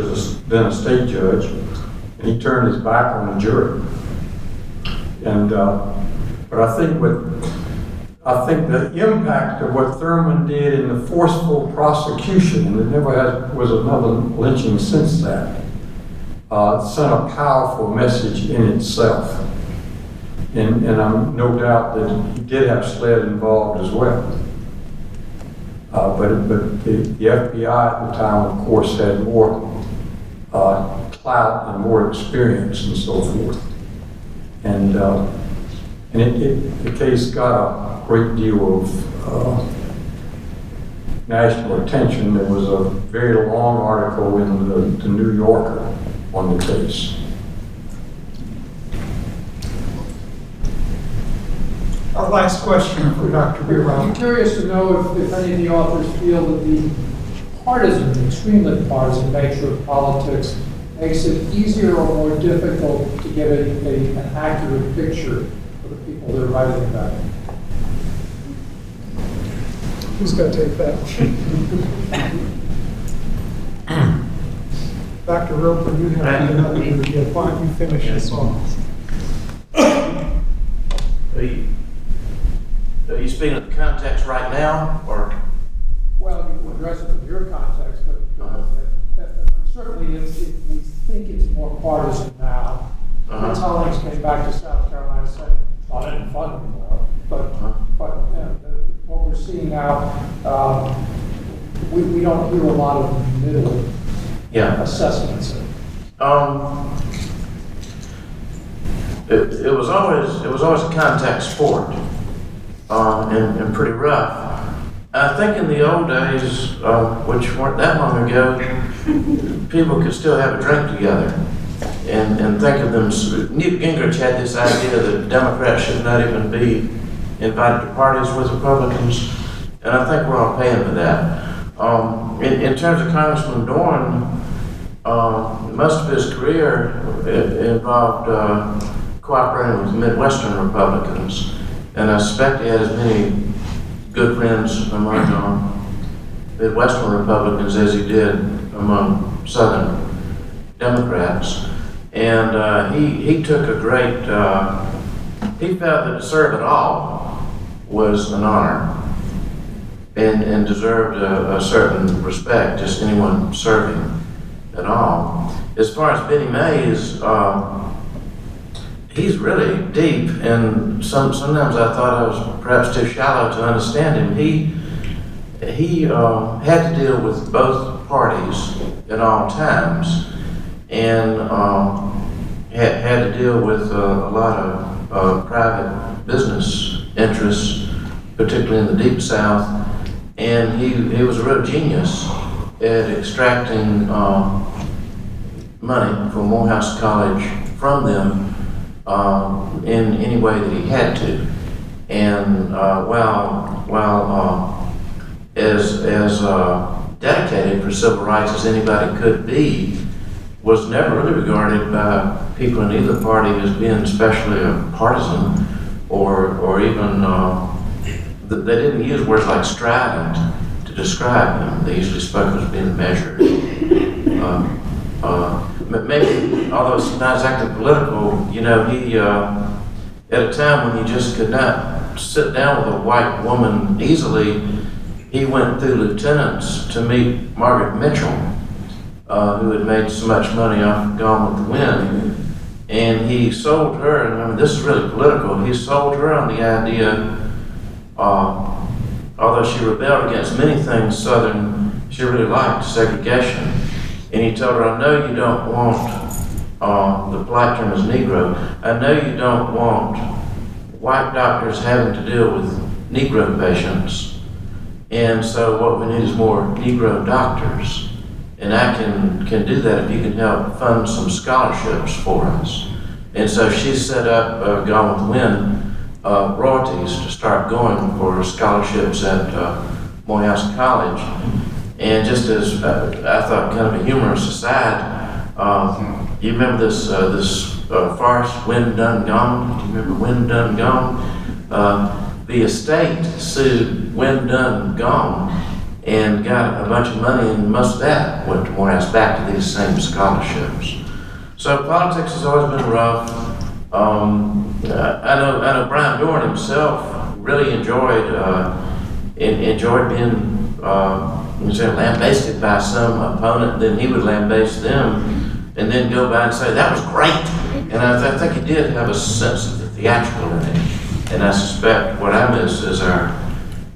then a state judge, and he turned his back on the jury. And but I think the impact of what Thurman did in the forceful prosecution, and there never was another lynching since that, sent a powerful message in itself. And I'm no doubt that he did have SLED involved as well. But the FBI at the time, of course, had more clout and more experience and so forth. And the case got a great deal of national attention. There was a very long article in the New Yorker on the case. Our last question for Dr. I'm Biron. curious to know if any of the authors feel that the partisan, extremely partisan nature of politics makes it easier or more difficult to get an accurate picture of the people they're writing about. Who's going to take that? Dr. Roper, you have another review. Why don't you finish this off? Are you speaking of the context right now, or? Well, you address it from your context, but certainly if we think it's more partisan now. Fritz Hollings came back to South Carolina and said, not any fun anymore. But what we're seeing now, we don't hear a lot of middle assessments. It was always a contact sport, and pretty rough. I think in the old days, which weren't that long ago, people could still have a drink together and think of them. Newt Gingrich had this idea that Democrats should not even be invited to parties with Republicans, and I think we're all paying for that. In terms of Congressman Dorn, most of his career involved cooperating with Midwestern Republicans, and I suspect he had as many good friends among Midwestern Republicans as he did among Southern Democrats. And he took a great, he felt that to serve at all was an honor and deserved a certain respect, just anyone serving at all. As far as Benny Mays, he's really deep, and sometimes I thought I was perhaps too shallow to understand him. He had to deal with both parties at all times, and had to deal with a lot of private business interests, particularly in the Deep South. And he was a real genius at extracting money from Morehouse College from them in any way that he had to. And while as dedicated for civil rights as anybody could be, was never really regarded by people in either party as being especially a partisan, or even they didn't use words like strident to describe him. They usually spoke as being measured. Maybe, although it's not exactly political, he, at a time when he just could not sit down with a white woman easily, he went through lieutenants to meet Margaret Mitchell, who had made so much money off Gone with the Wind. And he sold her, and I mean, this is really political, he sold her on the idea, although she rebelled against many things Southern she really liked segregation. And he told her, I know you don't want, the polite term is Negro, I know you don't want white doctors having to deal with Negro patients. And so what we need is more Negro doctors. And I can do that if you can help fund some scholarships for us. And so she set up Gone with the Wind royalties to start going for scholarships at Morehouse College. And just as I thought, kind of a humorous aside, you remember this farce, When Done Gone? Do you remember When Done Gone? The estate sued When Done Gone and got a bunch of money, and most of that went to Morehouse back to these same scholarships. So politics has always been rough. I know Brian Dorn himself really enjoyed being lambasted by some opponent. Then he would lambaste them, and then go by and say that was great. And I think he did have a sense of the theatrical in it. And I suspect what I miss is our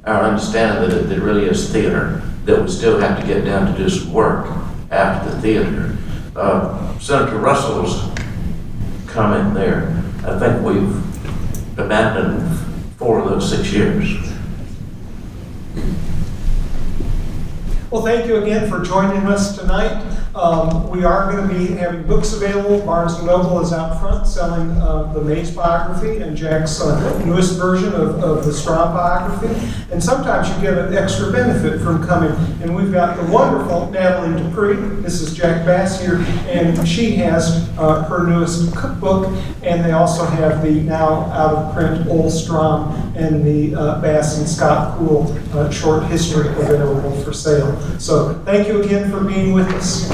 understanding that it really is theater, that we still have to get down to do some work after the theater. Senator Russell's comment there, I think we've abandoned 4 of those 6 years. Well, thank you again for joining us tonight. We are going to be having books available. Barnes & Noble is out front selling the Mays biography and Jack's newest version of the Straub biography. And sometimes you get an extra benefit from coming. And we've got the wonderful Natalie Dupree. This is Jack Bass here, and she has her newest cookbook. And they also have the now out of print Old Strom and the Bass and Scott Poole short history available for sale. So thank you again for being with us.